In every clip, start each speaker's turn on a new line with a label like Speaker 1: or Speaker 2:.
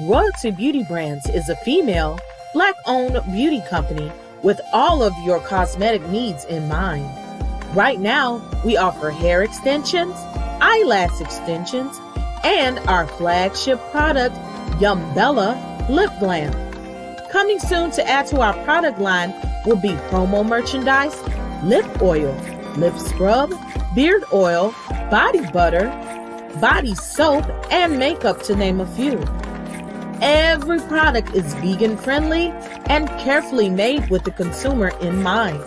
Speaker 1: Royalty Beauty Brands is a female, Black-owned beauty company with all of your cosmetic needs in mind. Right now, we offer hair extensions, eyelash extensions, and our flagship product, Yumbella Lip Balm. Coming soon to add to our product line will be promo merchandise, lip oil, lip scrub, beard oil, body butter, body soap, and makeup, to name a few. Every product is vegan friendly and carefully made with the consumer in mind.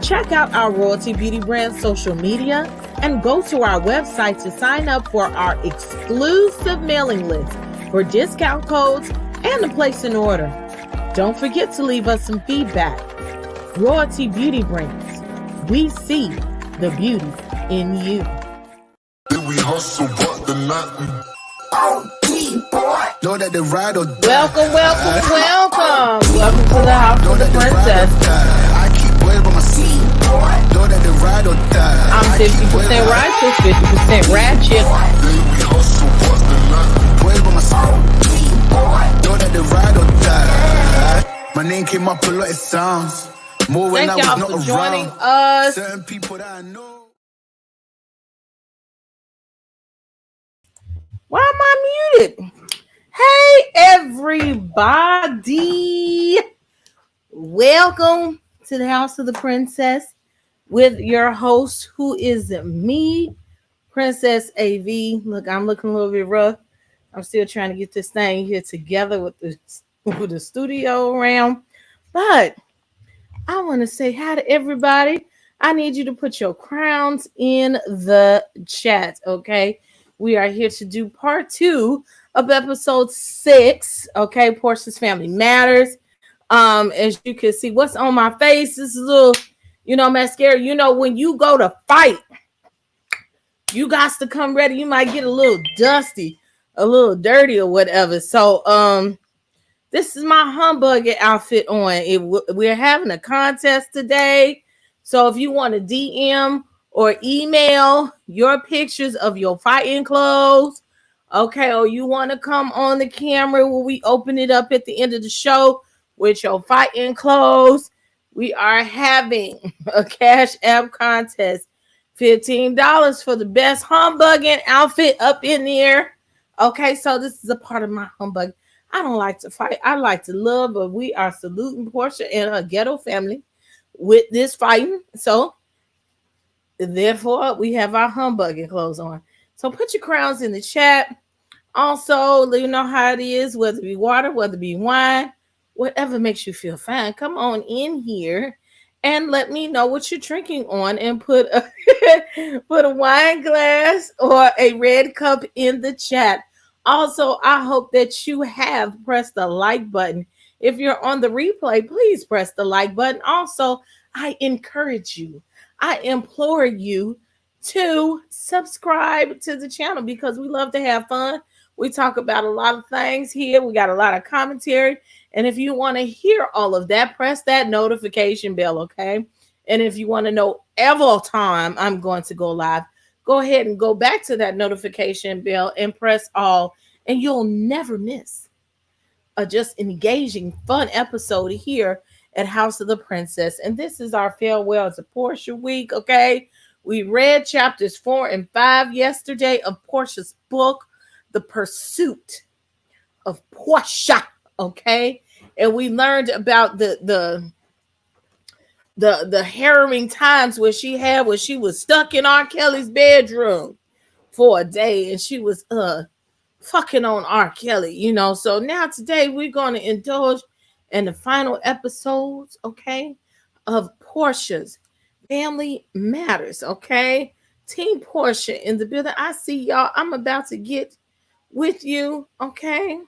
Speaker 1: Check out our Royalty Beauty Brand social media and go to our website to sign up for our exclusive mailing list for discount codes and to place an order. Don't forget to leave us some feedback. Royalty Beauty Brands. We see the beauty in you.
Speaker 2: We hustle, but the nothing.
Speaker 3: Know that the ride or die.
Speaker 1: Welcome to the House of the Princess.
Speaker 3: I keep waiting on my seat. Know that the ride or die.
Speaker 1: I'm 50% righteous, 50% ratchet.
Speaker 2: We hustle, but the nothing.
Speaker 3: Waiting on my seat. Know that the ride or die. My name came up a lot of sounds. More when
Speaker 1: Thank
Speaker 3: I
Speaker 1: y'all
Speaker 3: was not
Speaker 1: for joining
Speaker 3: around.
Speaker 1: us.
Speaker 3: Certain people that I know.
Speaker 1: Why am I muted? Hey, everybody. Welcome to the House of the Princess with your host, who is me, Princess AV. Look, I'm looking a little bit rough. I'm still trying to get this thing here together with the studio around. But I want to say hi to everybody. I need you to put your crowns in the chat, okay? We are here to do part 2 of episode 6, okay? Porsha's Family Matters. As you can see, what's on my face is a little, mascara. When you go to fight, you got to come ready. You might get a little dusty, a little dirty or whatever. So, this is my humbugging outfit on. We're having a contest today. So if you want to DM or email your pictures of your fighting clothes, okay, or you want to come on the camera when we open it up at the end of the show with your fighting clothes, we are having a Cash App contest. $15 for the best humbugging outfit up in there. Okay, so this is a part of my humbug. I don't like to fight. I like to love, but we are saluting Porsha and her ghetto family with this fighting. So, therefore, we have our humbugging clothes on. So, put your crowns in the chat. Also, you know how it is, whether it be water, whether it be wine, whatever makes you feel fine. Come on in here and let me know what you're drinking on and put a, put a wine glass or a red cup in the chat. Also, I hope that you have pressed the like button. If you're on the replay, please press the like button. Also, I encourage you, I implore you to subscribe to the channel because we love to have fun. We talk about a lot of things here. We got a lot of commentary. And if you want to hear all of that, press that notification bell, okay? And if you want to know every time I'm going to go live, go ahead and go back to that notification bell and press all, and you'll never miss a just engaging, fun episode here at House of the Princess. And this is our farewell to Porsha week, okay? We read chapters 4 and 5 yesterday of Porsha's book, The Pursuit of Porsha, okay? And we learned about the harrowing times where she was stuck in R. Kelly's bedroom for a day and she was fucking on R. Kelly, So now today we're going to indulge in the final episodes, okay, of Porsha's Family Matters, okay? Team Porsha in the building. I see y'all. I'm about to get with you, okay?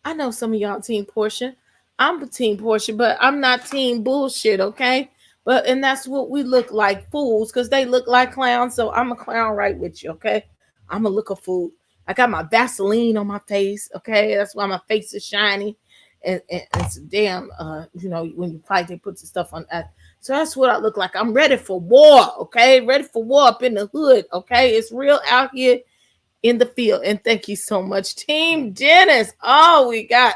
Speaker 1: I know some of y'all Team Porsha. I'm Team Porsha, but I'm not Team bullshit, okay? And that's what we look like, fools, because they look like clowns. So I'm a clown right with you, okay? I'm a look a fool. I got my Vaseline on my face, okay? That's why my face is shiny. And it's damn, when you fight, they put the stuff on that. So that's what I look like. I'm ready for war, okay? Ready for war up in the hood, okay? It's real out here. in the field. And thank you so much, Team Dennis. Oh, we got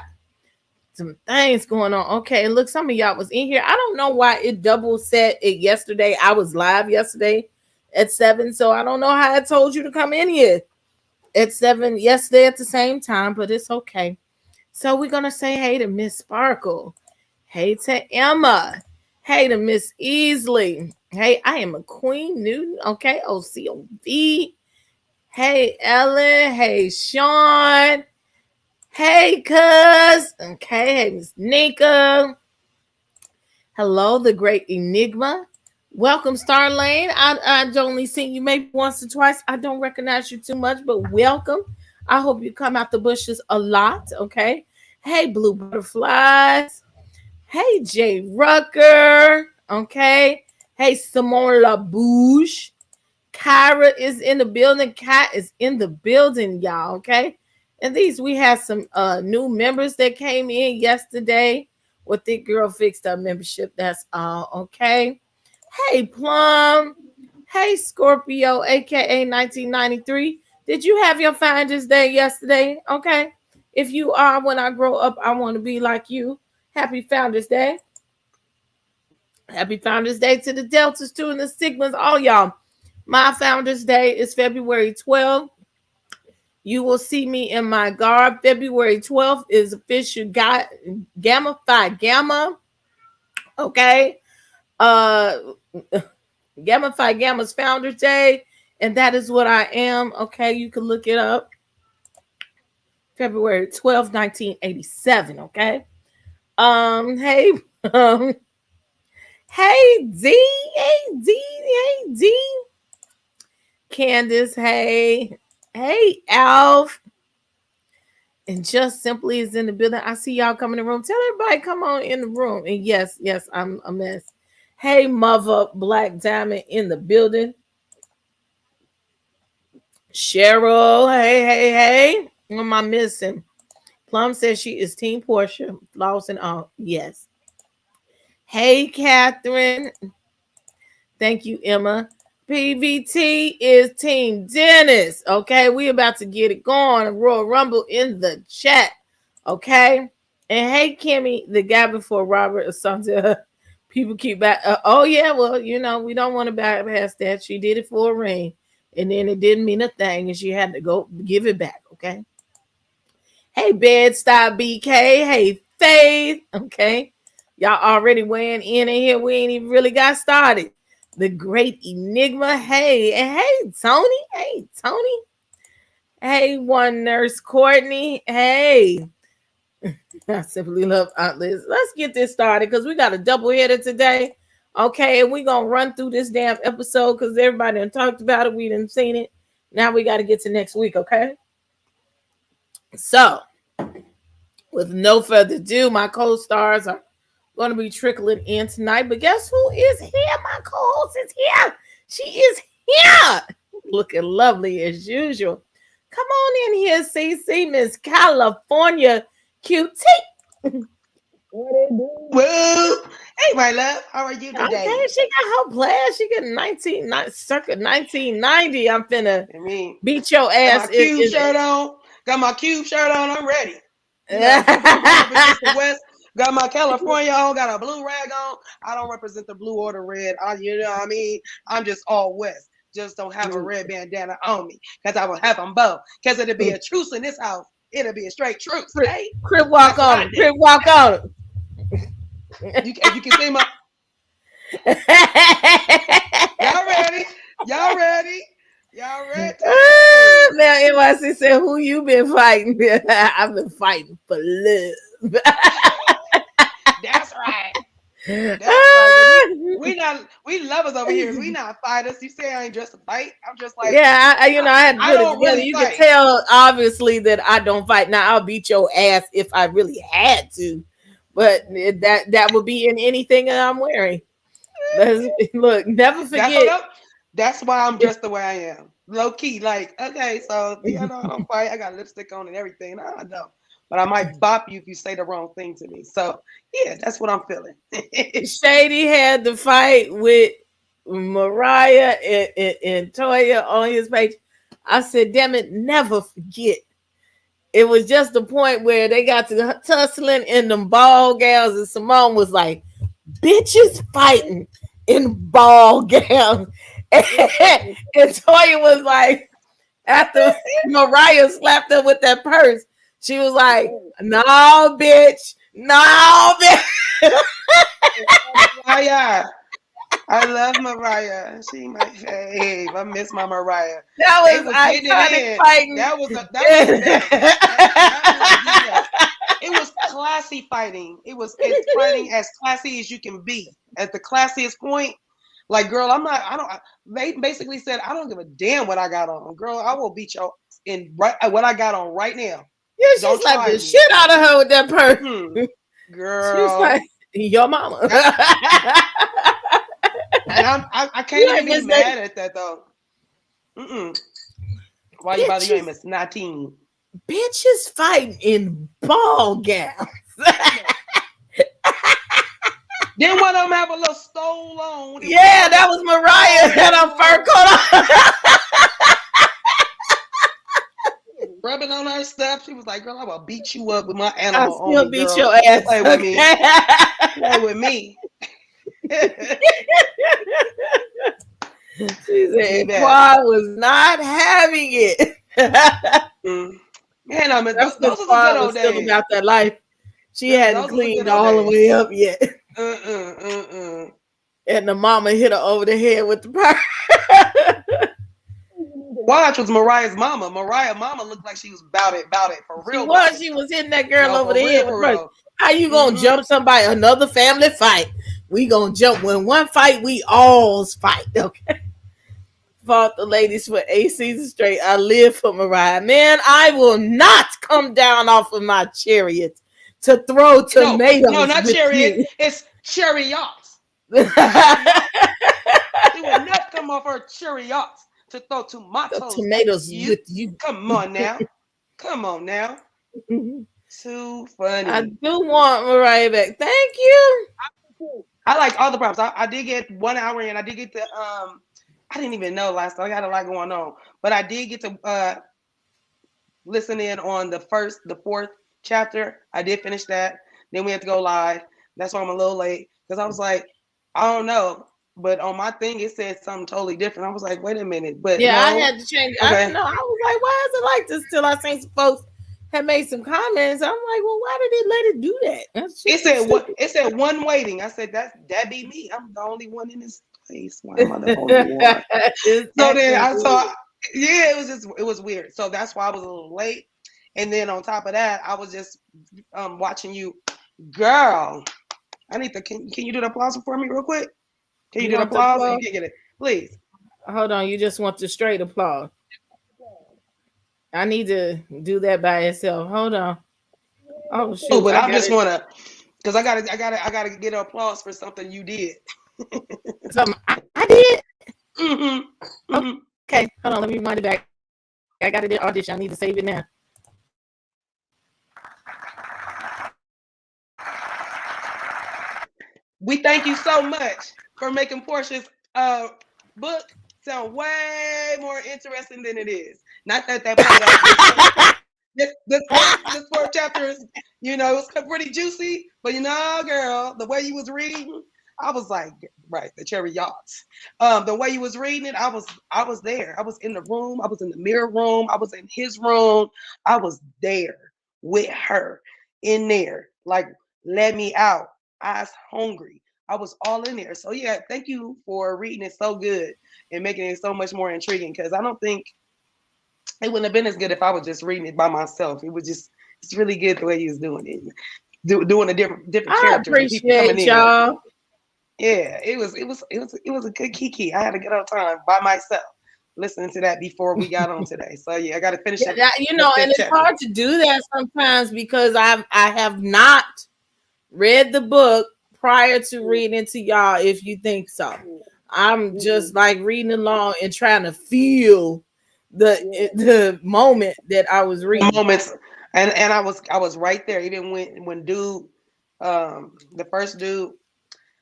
Speaker 1: some things going on. Okay, look, some of y'all was in here. I don't know why it double set it yesterday. I was live yesterday at 7, so I don't know how I told you to come in here at 7 yesterday at the same time, but it's okay. So we're gonna say hey to Miss Sparkle, hey to Emma, hey to Miss Easley, hey, I am a Queen Newton, okay, OCOV, hey Ellen, hey Sean, hey Cuz, okay, hey Miss Nika, hello the great Enigma, welcome Starlane. I've only seen you maybe once or twice. I don't recognize you too much, but welcome. I hope you come out the bushes a lot, okay? Hey, Blue Butterflies. Hey, Jay Rucker. Okay. Hey, Simone LaBouche. Kyra is in the building. Kat is in the building, y'all. Okay. And these, we had some new members that came in yesterday with the Girl Fixed Up membership. That's all. Okay. Hey, Plum. Hey, Scorpio, aka 1993. Did you have your Founders Day yesterday? Okay. If you are, when I grow up, I want to be like you. Happy Founders Day. Happy Founders Day to the Deltas too and the Sigmas, all y'all. My Founders Day is February 12th. You will see me in my garb. February 12th is official Gamma Phi Gamma. Okay. Uh Gamma Phi Gamma's Founders Day. And that is what I am. Okay. You can look it up. February 12th, 1987. Okay. Hey, um, hey D, hey D, hey D, Candace, hey Alf, and Just Simply is in the building. I see y'all coming in the room. Tell everybody come on in the room. And yes, I'm a mess. Hey, Mother Black Diamond in the building. Cheryl, hey. What am I missing? Plum says she is Team Porsha, flaws and all. Yes. Hey, Catherine. Thank you, Emma. PVT is Team Dennis. Okay, we about to get it going. Royal Rumble in the chat. Okay. And hey, Kimmy, the guy before Robert or something. People keep back. Oh, yeah. Well, we don't want to bypass that. She did it for a ring. And then it didn't mean a thing. And she had to go give it back. Okay. Hey, Bed-Stuy BK. Hey, Faith. Okay. Y'all already weighing in here. We ain't even really got started. The great Enigma. Hey, and hey, Tony. Hey, Tony. Hey, One Nurse Courtney. Hey. I simply love Aunt Liz. Let's get this started because we got a double header today. Okay, and we're going to run through this damn episode because everybody done talked about it. We done seen it. Now we got to get to next week, okay? So, with no further ado, my co-stars are going to be trickling in tonight. But guess who is here? My co-host is here. She is here. Looking lovely as usual. Come on in here, CC, Miss California Cutiee.
Speaker 4: Well, hey, my love, how are you today?
Speaker 1: Okay, she got her blast. She got circa 1990. I'm finna beat your ass.
Speaker 4: Got my cube shirt on. Got my cube shirt on. I'm ready. West. Got my California on. Got a blue rag on. I don't represent the blue or the red. You know what I mean? I'm just all West. Just don't have a red bandana on me because I will have them both. Because it'll be a truce in this house. It'll be a straight truce. Hey?
Speaker 1: Crip walk on it. Crip walk on it.
Speaker 4: You can see my. Y'all ready?
Speaker 1: Now NYC said, "Who you been fighting?" I've been fighting for love.
Speaker 4: That's right. We lovers over here. We not fighters. You say I ain't just a fight. I'm just like,
Speaker 1: yeah, I had to put it together. Really you can tell obviously that I don't fight. Now I'll beat your ass if I really had to, but that would be in anything that I'm wearing. Look, never forget.
Speaker 4: That's why I'm dressed the way I am. Low key, like, okay, so I don't fight. I got lipstick on and everything. I know. But I might bop you if you say the wrong thing to me. So, yeah, that's what I'm feeling.
Speaker 1: Shady had the fight with Mariah and Toya on his page. I said, damn it, never forget. It was just the point where they got to tussling in them ball gowns, and Simone was like, bitches fighting in ball gowns. And Toya was like, after Mariah slapped her with that purse, she was like, no, bitch. No, bitch.
Speaker 4: Mariah. I love Mariah. She my fave. I miss my Mariah.
Speaker 1: That was iconic fighting.
Speaker 4: That was the best. It was classy fighting. It was fighting as classy as you can be. At the classiest point, like, girl, they basically said, I don't give a damn what I got on. Girl, I will beat you in what I got on right now.
Speaker 1: Yeah, she slapped the shit out of her with that purse.
Speaker 4: Girl.
Speaker 1: She was like, your mama.
Speaker 4: And I can't even be mad at that though. Why you bother? You ain't miss 19.
Speaker 1: Bitches fighting in ball gowns.
Speaker 4: Then one of them have a little stole on.
Speaker 1: Yeah, that was Mariah had her fur coat on.
Speaker 4: Rubbing on her stuff. She was like, girl, I will beat you up with my animal on me,
Speaker 1: still beat
Speaker 4: girl.
Speaker 1: your ass.
Speaker 4: Play with me. Play with me.
Speaker 1: She said Quad was not having it.
Speaker 4: Man, I mean, those are the good old days.
Speaker 1: Still about that life. She hadn't cleaned all the way up yet. And the mama hit her over the head with the purse.
Speaker 4: Watch was Mariah's mama. Mariah's mama looked like she was about it for real.
Speaker 1: She was hitting that girl over the head with purse. How you gonna jump somebody? Another family fight. We gonna jump. When one fight, we all fight. Okay. Fought the ladies for 8 seasons straight. I live for Mariah. Man, I will not come down off of my chariot to throw tomatoes.
Speaker 4: No, not chariot. You. It's chariots. She will not come off her chariots to throw tomatoes
Speaker 1: with you.
Speaker 4: Come on now. Come on now. Too funny.
Speaker 1: I do want Mariah back. Thank you.
Speaker 4: I like all the props. I did get 1 hour in. I did get the I didn't even know last time. I got a lot going on. But I did get to listen in on the 4th chapter. I did finish that. Then we had to go live. That's why I'm a little late. Because I was like, I don't know. But on my thing, it said something totally different. I was like, wait a minute. But
Speaker 1: yeah,
Speaker 4: no.
Speaker 1: I had to change. Okay. I didn't know. I was like, why is it like this? Till I seen some folks had made some comments. I'm like, well, why did it let it do that?
Speaker 4: It said one waiting. I said that be me. I'm the only one in this place. Why am I the only one? So then I saw, it was weird. So that's why I was a little late. And then on top of that, I was just watching you, girl. I need to. Can you do the applause for me real quick? Can you do the applause? You can get it, please.
Speaker 1: Hold on. You just want the straight applause. I need to do that by itself. Hold on. Oh shoot!
Speaker 4: But I just wanna, because I gotta get an applause for something you did.
Speaker 1: Something I did. Okay, hold on. Let me remind it back. I got it in audition. I need to save it now.
Speaker 4: We thank you so much for making Porsha's book sound way more interesting than it is. Not that this 4th chapter is, it was pretty juicy, but girl, the way you was reading, I was like, right, the chariots. The way you was reading it, I was there. I was in the room. I was in the mirror room. I was in his room. I was there with her in there. Like, let me out. I was hungry. I was all in there. So yeah, thank you for reading it so good and making it so much more intriguing, because I don't think it wouldn't have been as good if I was just reading it by myself. It was just, it's really good the way he was doing it. Doing a different character.
Speaker 1: I appreciate y'all.
Speaker 4: Yeah, it was a good kiki. I had a good old time by myself listening to that before we got on today. So yeah, I got to finish it.
Speaker 1: And it's hard to do that sometimes because I have not read the book prior to reading it to y'all. If you think so, I'm just like reading along and trying to feel the moment that I was reading.
Speaker 4: Moments, and I was right there. Even when dude, the first dude,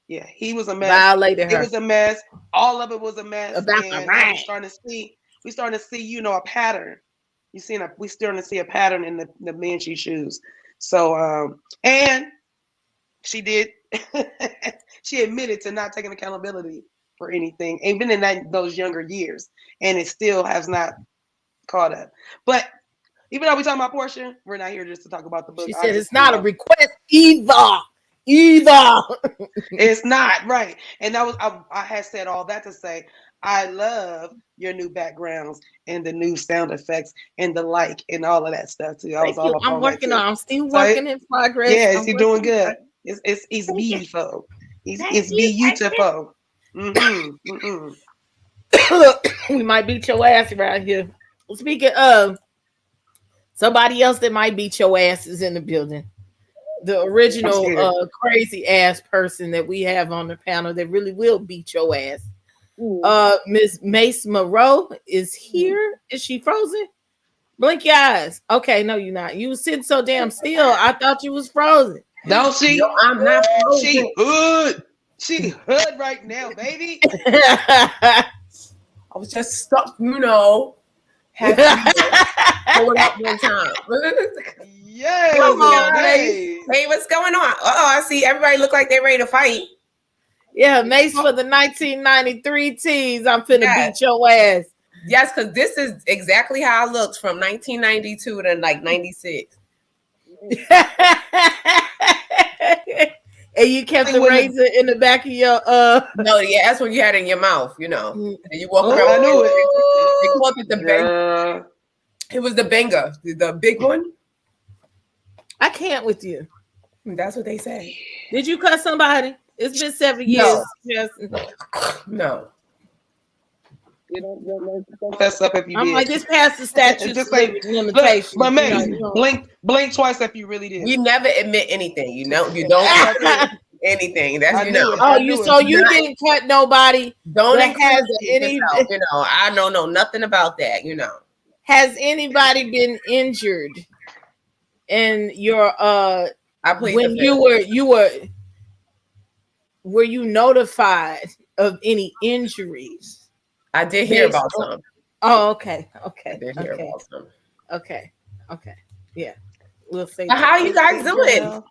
Speaker 4: yeah, he was a mess.
Speaker 1: Violated her.
Speaker 4: It was a mess. All of it was a mess.
Speaker 1: About
Speaker 4: and
Speaker 1: the right.
Speaker 4: I was starting to see we starting to see, a pattern. We starting to see a pattern in the men she choose. So, and she did, she admitted to not taking accountability for anything, even in those younger years, and it still has not caught up. But even though we talking about Porsha, we're not here just to talk about the book.
Speaker 1: She said it's not a request either.
Speaker 4: It's not, right. And that was I had said all that to say I love your new backgrounds and the new sound effects and the and all of that stuff too.
Speaker 1: I'm working on. I'm still working in progress.
Speaker 4: Yes, you're doing good. It's beautiful. It's beautiful.
Speaker 1: We might beat your ass around here. Speaking of somebody else that might beat your ass is in the building. The original crazy ass person that we have on the panel that really will beat your ass. Miss Mase Marow is here. Is she frozen? Blink your eyes. Okay, no, you're not. You was sitting so damn still. I thought you was frozen.
Speaker 4: No,
Speaker 5: I'm not frozen.
Speaker 4: She hood. She hood right now, baby.
Speaker 5: I was just stuck, going up one time.
Speaker 4: Yeah.
Speaker 5: Come on, hey, what's going on? I see everybody look like they're ready to fight.
Speaker 1: Yeah, Mase for the 1993 tees. I'm finna beat your ass.
Speaker 5: Yes, because this is exactly how I looked from 1992 to like 96.
Speaker 1: And you kept the razor in the back of your
Speaker 5: No, yeah, that's what you had in your mouth, And you walk around.
Speaker 4: I knew it.
Speaker 5: They called it the banger. It was the banger, the big one.
Speaker 1: I can't with you.
Speaker 5: That's what they say.
Speaker 1: Did you cut somebody? It's been 7 years.
Speaker 5: No.
Speaker 4: You don't mess up if you
Speaker 1: I'm
Speaker 4: did.
Speaker 1: like, it's past the statute of limitations.
Speaker 4: But man, blink twice if you really did.
Speaker 5: We never admit anything. You don't admit anything. That's
Speaker 1: you didn't cut nobody.
Speaker 5: Don't
Speaker 1: has any.
Speaker 5: I don't know nothing about that.
Speaker 1: Has anybody been injured in your when were you notified of any injuries?
Speaker 5: I did hear about some.
Speaker 1: Oh, okay.
Speaker 5: I did hear about some.
Speaker 1: Okay. Yeah. We'll say.
Speaker 5: How you guys doing?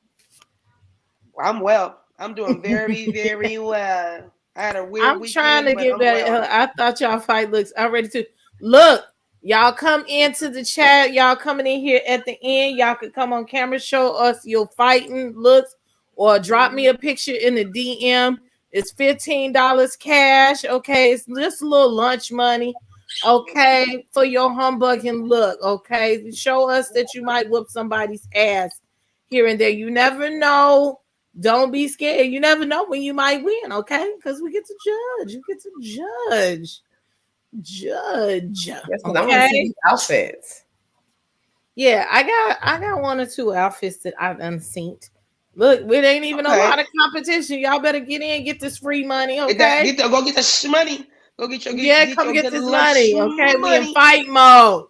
Speaker 4: I'm well. I'm doing very, very well. I had a weird weekend.
Speaker 1: I'm trying to get better. Well. I thought y'all fight looks. I'm ready to look. Y'all come into the chat. Y'all coming in here at the end. Y'all could come on camera, show us your fighting looks, or drop me a picture in the DM. It's $15 cash. Okay, it's just a little lunch money. Okay, for your humbugging look. Okay, show us that you might whoop somebody's ass here and there. You never know. Don't be scared. You never know when you might win. Okay, because we get to judge. You get to judge.
Speaker 5: Yes, okay? I want to see outfits.
Speaker 1: Yeah, I got one or two outfits that I've unseen. Look, it ain't even a lot of competition. Y'all better get in, get this free money, okay?
Speaker 4: Go get the money. Go get your
Speaker 1: come get this money, okay? We in fight mode.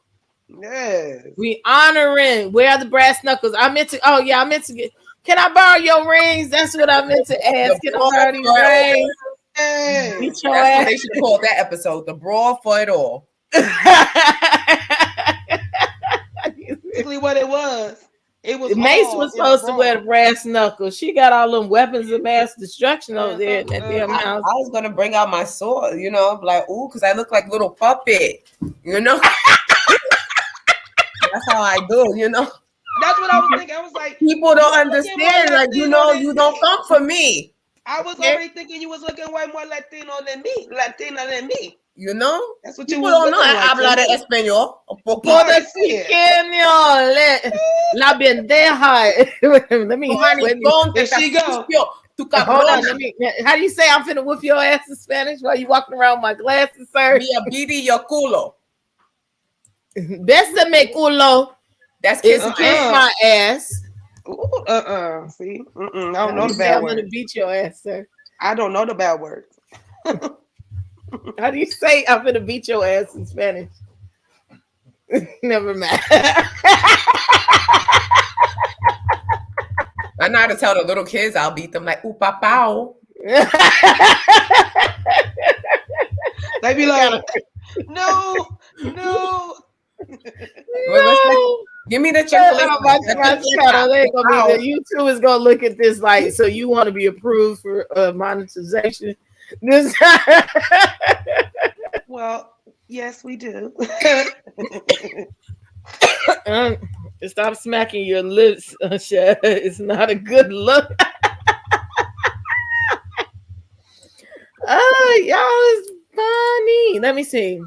Speaker 4: Yes.
Speaker 1: We honoring. Where are the brass knuckles? I meant to get. Can I borrow your rings? That's what I meant to ask. Can I borrow these rings?
Speaker 4: Hey.
Speaker 5: That's what they should call that episode, the brawl for it all.
Speaker 4: Basically what it was. It was
Speaker 1: Mase was supposed to wear the brass knuckles. She got all them weapons of mass destruction over there in that damn house.
Speaker 5: I was gonna bring out my sword, like because I look like little puppet, That's how I do,
Speaker 4: That's what I was thinking. I was like,
Speaker 5: people don't understand, like you don't come for me.
Speaker 4: I was already thinking you was looking way more Latina than me. That's what you
Speaker 5: people don't know. Habla de español.
Speaker 1: La bendeja. Let me.
Speaker 4: There she go.
Speaker 1: Hold on. How do you say I'm finna whoop your ass in Spanish while you walking around with my glasses, sir?
Speaker 5: Mia bidi your culo.
Speaker 1: Bésame culo.
Speaker 5: That's
Speaker 1: kiss my ass.
Speaker 4: See, I don't know the bad words.
Speaker 1: I'm gonna beat your ass, sir.
Speaker 4: I don't know the bad words.
Speaker 1: How do you say I'm gonna beat your ass in Spanish? Never mind.
Speaker 5: I know how to tell the little kids I'll beat them like papao.
Speaker 4: They be like, no, No.
Speaker 1: No.
Speaker 5: Give me the Chick-fil-A.
Speaker 1: My channel, they gonna be there. YouTube is gonna look at this like, so you want to be approved for monetization? This.
Speaker 4: Well, yes, we do.
Speaker 1: Stop smacking your lips, Shad. It's not a good look. Y'all is funny. Let me see.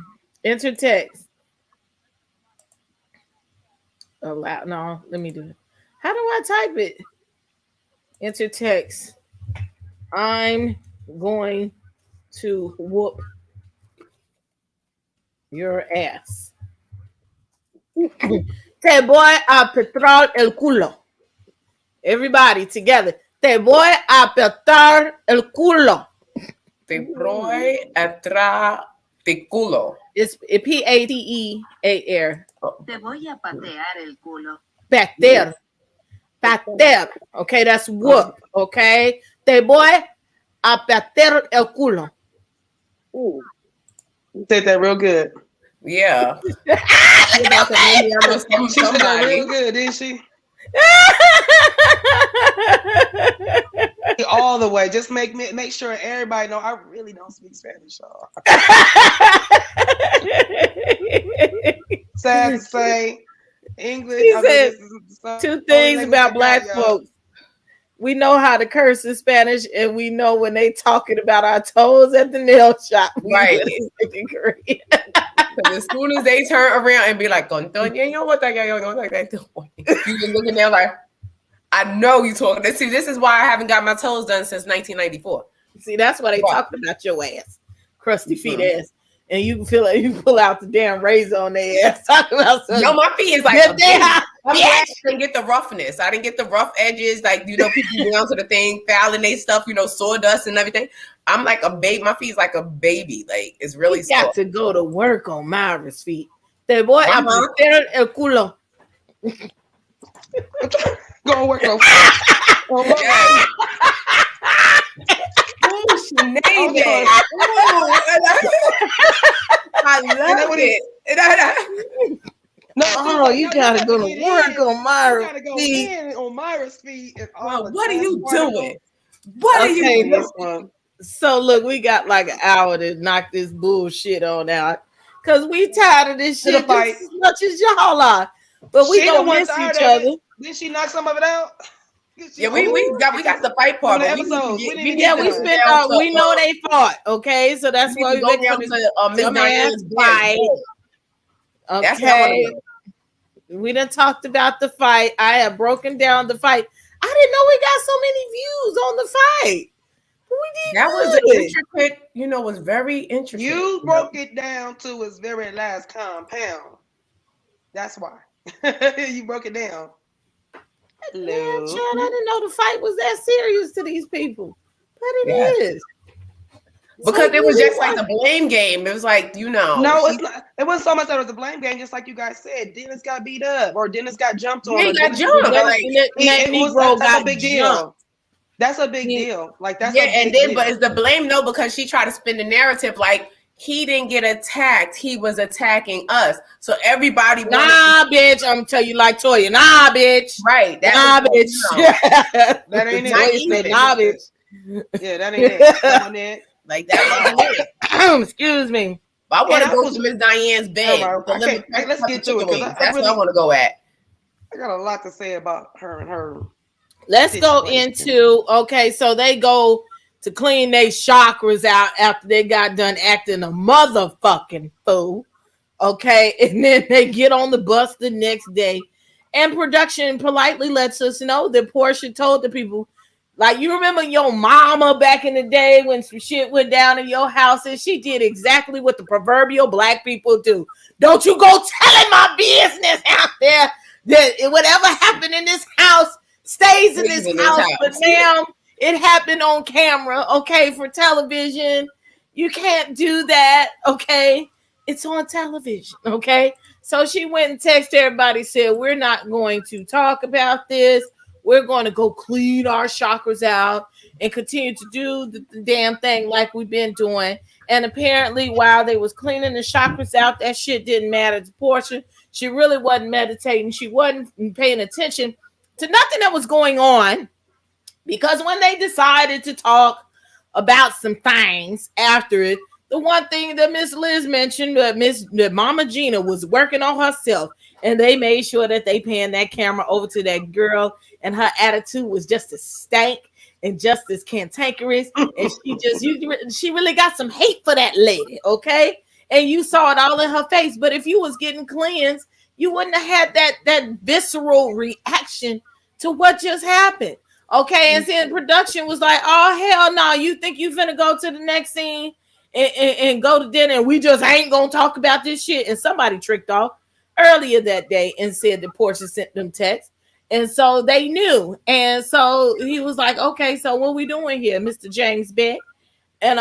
Speaker 1: Enter text. Allow. No, let me do it. How do I type it? Enter text. I'm going to whoop your ass. Te voy a apretar el culo. Everybody together. Te voy a apretar el culo.
Speaker 5: Te voy a atrás de culo.
Speaker 1: It's Patear.
Speaker 6: Te voy a patear el culo.
Speaker 1: Pater. Pater. Okay, that's whoop. Okay. Te voy a patear el culo.
Speaker 4: Ooh. You said that real good.
Speaker 5: Yeah.
Speaker 4: She said that real good, didn't she? All the way. Just make sure everybody know I really don't speak Spanish, y'all. Sad to say, English.
Speaker 1: He said two things about black folks. We know how to curse in Spanish, and we know when they talking about our toes at the nail shop.
Speaker 5: Right.
Speaker 1: In Korean.
Speaker 5: As soon as they turn around and be like, you just looking there like, I know you talking. See, this is why I haven't got my toes done since 1994.
Speaker 1: See, that's why they talking about your ass, crusty feet ass, and you feel like you pull out the damn razor on their ass. Talking about something.
Speaker 5: No, my feet is like a baby. I didn't get the roughness. I didn't get the rough edges, like people down to the thing, fouling they stuff, sawdust and everything. I'm like a baby. My feet's like a baby. Like it's really
Speaker 1: you got
Speaker 5: soft.
Speaker 1: to go to work on Myra's feet. Te voy a meter el culo.
Speaker 4: Go work on.
Speaker 5: Sinead. I love it.
Speaker 4: No,
Speaker 1: you gotta go to work on Myra's feet.
Speaker 4: On Myra's feet.
Speaker 5: What are you doing? What are you doing?
Speaker 1: So look, we got like an hour to knock this bullshit on out because we tired of this shit just as much as y'all are. But we don't miss each other.
Speaker 4: Did she knock some of it out?
Speaker 5: Yeah, we got the fight part.
Speaker 1: We know they fought. Okay, so that's why we go down to Miss Diane's fight. Okay, we done talked about the fight. I have broken down the fight. I didn't know we got so many views on the fight.
Speaker 5: That was intricate, was very intricate.
Speaker 4: You broke it down to its very last compound. That's why. You broke it down. Hello.
Speaker 1: Yeah, Chad, I didn't know the fight was that serious to these people. But it is.
Speaker 5: Because it was just like the blame game. It was like,
Speaker 4: No, it's not. It wasn't so much that it was a blame game, just like you guys said. Dennis got beat up or Dennis got jumped on.
Speaker 5: He got jumped.
Speaker 4: That's a big deal. That's a big deal. Like that's
Speaker 5: but it's the blame though, because she tried to spin the narrative like he didn't get attacked, he was attacking us. So everybody
Speaker 1: bitch, I'm tell you like Toya. Nah, bitch.
Speaker 5: Right.
Speaker 1: Bitch.
Speaker 4: That ain't
Speaker 1: it. Nah, bitch.
Speaker 4: Yeah, that ain't it.
Speaker 5: Like that wasn't it.
Speaker 1: Excuse me.
Speaker 5: But I want to go to Miss Diane's bed.
Speaker 4: Let's get to it.
Speaker 5: That's what I want to go at.
Speaker 4: I got a lot to say about her and her.
Speaker 1: Let's go into so they go to clean their chakras out after they got done acting a motherfucking fool. Okay, and then they get on the bus the next day, and production politely lets us know that Porsha told the people, like, you remember your mama back in the day when some shit went down in your house, and she did exactly what the proverbial black people do. Don't you go telling my business out there that whatever happened in this house stays in this house. But now it happened on camera, for television. You can't do that, It's on television, So she went and texted everybody, said, we're not going to talk about this. We're going to go clean our chakras out. and continue to do the damn thing like we've been doing. And apparently, while they was cleaning the chakras out, that shit didn't matter to Porsha. She really wasn't meditating. She wasn't paying attention to nothing that was going on, because when they decided to talk about some things after it, the one thing that Miss Liz mentioned, that Mama Gina was working on herself, and they made sure that they panned that camera over to that girl, and her attitude was just as stank and just as cantankerous, and she really got some hate for that lady, okay? And you saw it all in her face. But if you was getting cleansed, you wouldn't have had that visceral reaction to what just happened. Okay, and then production was like, oh, hell no, you think you finna go to the next scene and go to dinner and we just ain't gonna talk about this shit? And somebody tricked off earlier that day and said that Porsha sent them texts. And so they knew. And so he was like, okay, so what we doing here, Mr. James Beck? And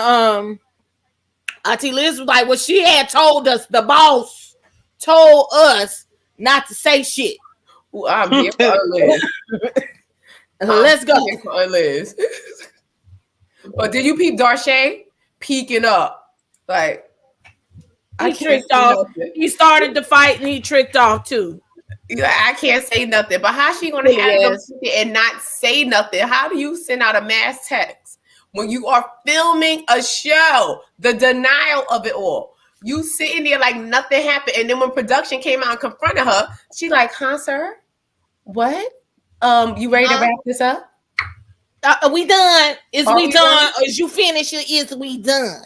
Speaker 1: Auntie Liz was like, well, she had told us, the boss told us not to say shit.
Speaker 5: Ooh, I'm here for Liz.
Speaker 1: Let's go.
Speaker 5: Liz. But did you peep Darche peeking up? Like,
Speaker 1: he tricked off. He started the fight and he tricked off too.
Speaker 5: I can't say nothing. But how she gonna have and not say nothing? How do you send out a mass text when you are filming a show? The denial of it all. You sitting there like nothing happened, and then when production came out and confronted her, she like, huh, sir? What? You ready to wrap this up?
Speaker 1: We done. We done? Is you finished? Is we done?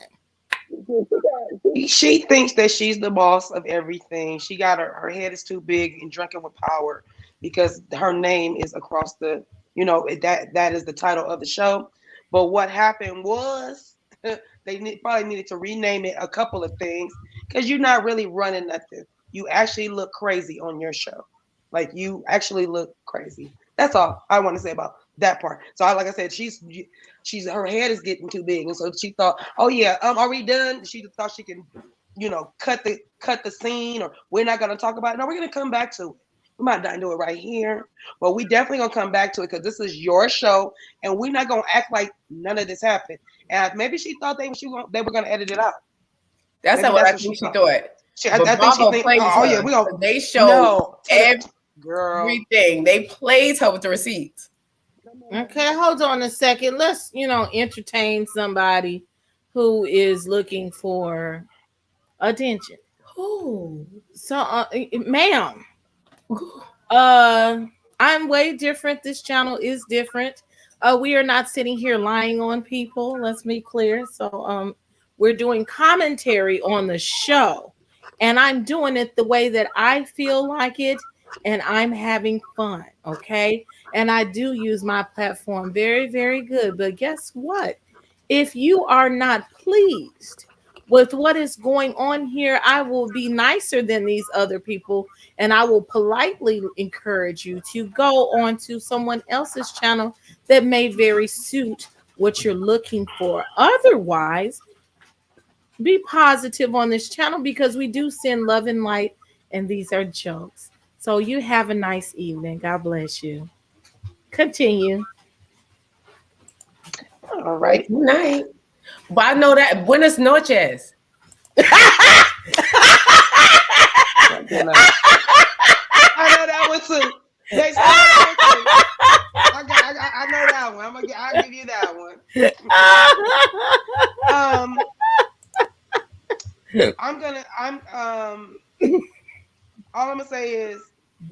Speaker 4: She thinks that she's the boss of everything. She got her head is too big and drinking with power because her name is across the, that is the title of the show. But what happened was they probably needed to rename it a couple of things, because you're not really running nothing. You actually look crazy on your show. Like, you actually look crazy. That's all I want to say about that part. So like I said, she's her head is getting too big, and so she thought, oh yeah, are we done? She thought she can, cut the scene, or we're not gonna talk about it. No, we're gonna come back to it. We might not do it right here, but we definitely gonna come back to it because this is your show, and we're not gonna act like none of this happened. And maybe she thought they were gonna edit it out.
Speaker 5: That's what I think she thought.
Speaker 4: I think she think, oh yeah, we gonna.
Speaker 5: They showed everything. They played her with the receipts.
Speaker 1: Okay, hold on a second. Let's, entertain somebody who is looking for attention.
Speaker 5: Who?
Speaker 1: So, ma'am, I'm way different. This channel is different. We are not sitting here lying on people. Let's be clear. So, we're doing commentary on the show, and I'm doing it the way that I feel like it, and I'm having fun. Okay. And I do use my platform very, very good. But guess what? If you are not pleased with what is going on here, I will be nicer than these other people, and I will politely encourage you to go on to someone else's channel that may very suit what you're looking for. Otherwise, be positive on this channel, because we do send love and light, and these are jokes. So you have a nice evening. God bless you. Continue.
Speaker 4: All right.
Speaker 5: Good night. Well, I know that. Buenas noches.
Speaker 4: I know that one too. I know that one. I'll give you that one. All I'm gonna say is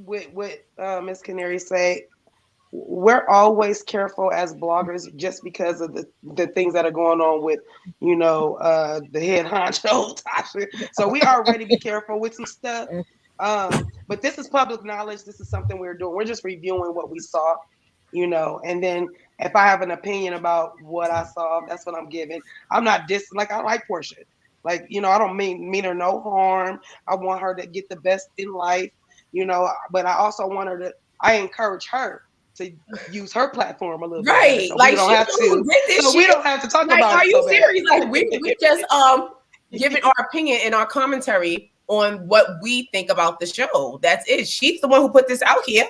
Speaker 4: with Miss Canary say, we're always careful as bloggers just because of the things that are going on with, the head honcho. So we already be careful with some stuff. But this is public knowledge. This is something we're doing. We're just reviewing what we saw, and then if I have an opinion about what I saw, that's what I'm giving. I'm not I like Porsha. Like, I don't mean her no harm. I want her to get the best in life, but I also want her I encourage her to use her platform a little bit.
Speaker 5: Right.
Speaker 4: So
Speaker 5: like,
Speaker 4: we don't have to. So we don't have to talk about it.
Speaker 5: Are you serious? Like, we just giving our opinion and our commentary on what we think about the show. That's it. She's the one who put this out here.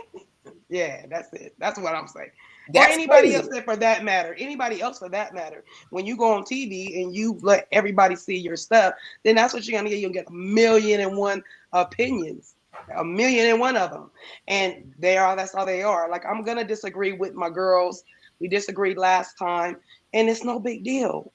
Speaker 4: Yeah, that's it. That's what I'm saying. or anybody else for that matter. Anybody else for that matter. When you go on TV and you let everybody see your stuff, then that's what you're gonna get. You'll get 1,000,001 opinions, 1,000,001 of them, and that's all they are. Like, I'm gonna disagree with my girls. We disagreed last time, and it's no big deal.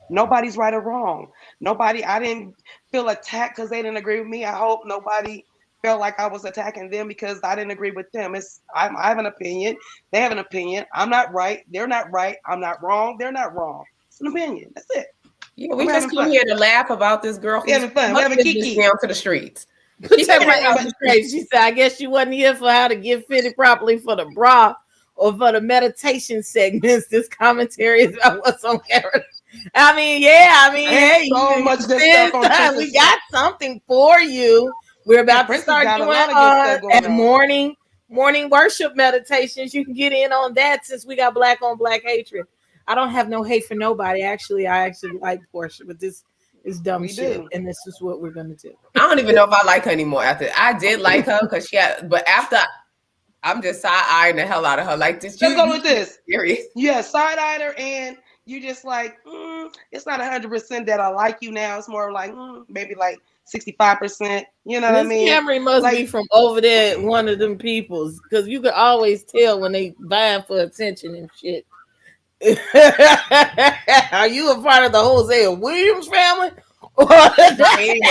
Speaker 4: Nobody's right or wrong. I didn't feel attacked because they didn't agree with me. I hope nobody felt like I was attacking them because I didn't agree with them. I have an opinion. They have an opinion. I'm not right. They're not right. I'm not wrong. They're not wrong. It's an opinion. That's it.
Speaker 5: Yeah, we just come here to laugh about this girl who's
Speaker 4: having fun. We're having kiki
Speaker 5: down to the streets.
Speaker 1: She said, I guess you wasn't here for how to get fitted properly for the bra or for the meditation segments. This commentary is about what's on camera. Hey,
Speaker 4: so much good stuff on
Speaker 1: we got something for you. We're about to start doing morning worship meditations. You can get in on that since we got black on black hatred. I don't have no hate for nobody. Actually, I actually like Porsha, but this is dumb shit, and this is what we're gonna do.
Speaker 5: I don't even know if I like her anymore. After I did like her because but after I'm just side-eyeing the hell out of her. Like this.
Speaker 4: Let's go with this.
Speaker 5: Serious?
Speaker 4: Yeah, side-eyed her, and you just like it's not 100% that I like you now. It's more like maybe like 65%. You know what I mean?
Speaker 1: Camry must be from over there, one of them peoples, because you can always tell when they vying for attention and shit. Are you a part of the Hosea Williams family?
Speaker 5: Diane.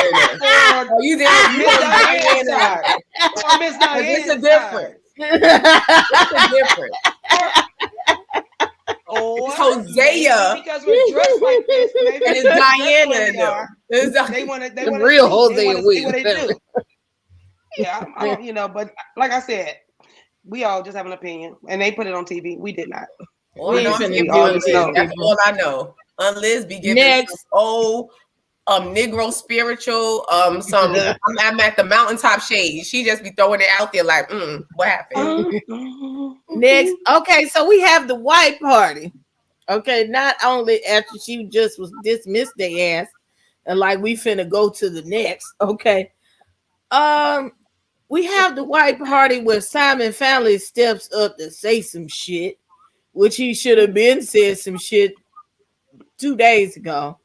Speaker 5: Are you there?
Speaker 4: Miss Diane.
Speaker 5: It's a difference. It's a difference.
Speaker 4: Or
Speaker 5: it's Hosea
Speaker 4: because we're dressed like this, maybe
Speaker 5: and it's Diana.
Speaker 4: They want to
Speaker 1: real Hosea Williams.
Speaker 4: Yeah, but like I said, we all just have an opinion, and they put it on TV. We did not.
Speaker 5: That's all I know. Liz be giving
Speaker 1: next
Speaker 5: Negro spiritual some I'm at the mountaintop shade. She just be throwing it out there like what happened?
Speaker 1: Next, okay, so we have the white party. Okay, not only after she just was dismissed their ass, and like we finna go to the next. Okay, we have the white party where Simon Family steps up to say some shit, which he should have been said some shit 2 days ago.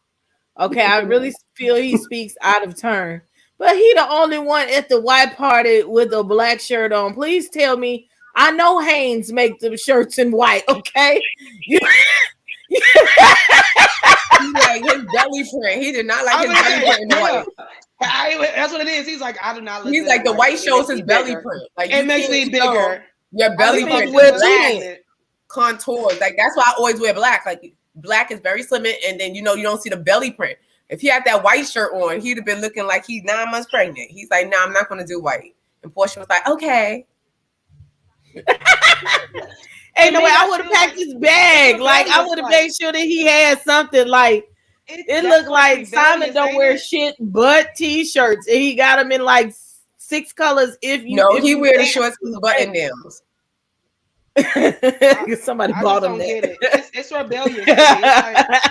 Speaker 1: Okay, I really feel he speaks out of turn, but he the only one at the white party with a black shirt on. Please tell me. I know Hanes make the shirts in white. Okay,
Speaker 5: like his belly print. He did not like his belly print in white.
Speaker 4: That's what it is. He's like, I do not.
Speaker 5: He's like the white shows his belly print. Like
Speaker 4: it makes me bigger.
Speaker 5: Your belly print is black contours. Like that's why I always wear black. Like black is very slim, and then you don't see the belly print. If he had that white shirt on, he'd have been looking like he's 9 months pregnant. He's like, no, I'm not going to do white. And Porsha was like, okay.
Speaker 1: Ain't no way I would have packed his bag. Like I would have made sure that he had something. Like it looked like Simon don't wear shit but t-shirts, and he got them in like 6 colors. If
Speaker 5: he wear the shorts with button downs.
Speaker 1: Somebody bought them.
Speaker 4: It's rebellious. Like,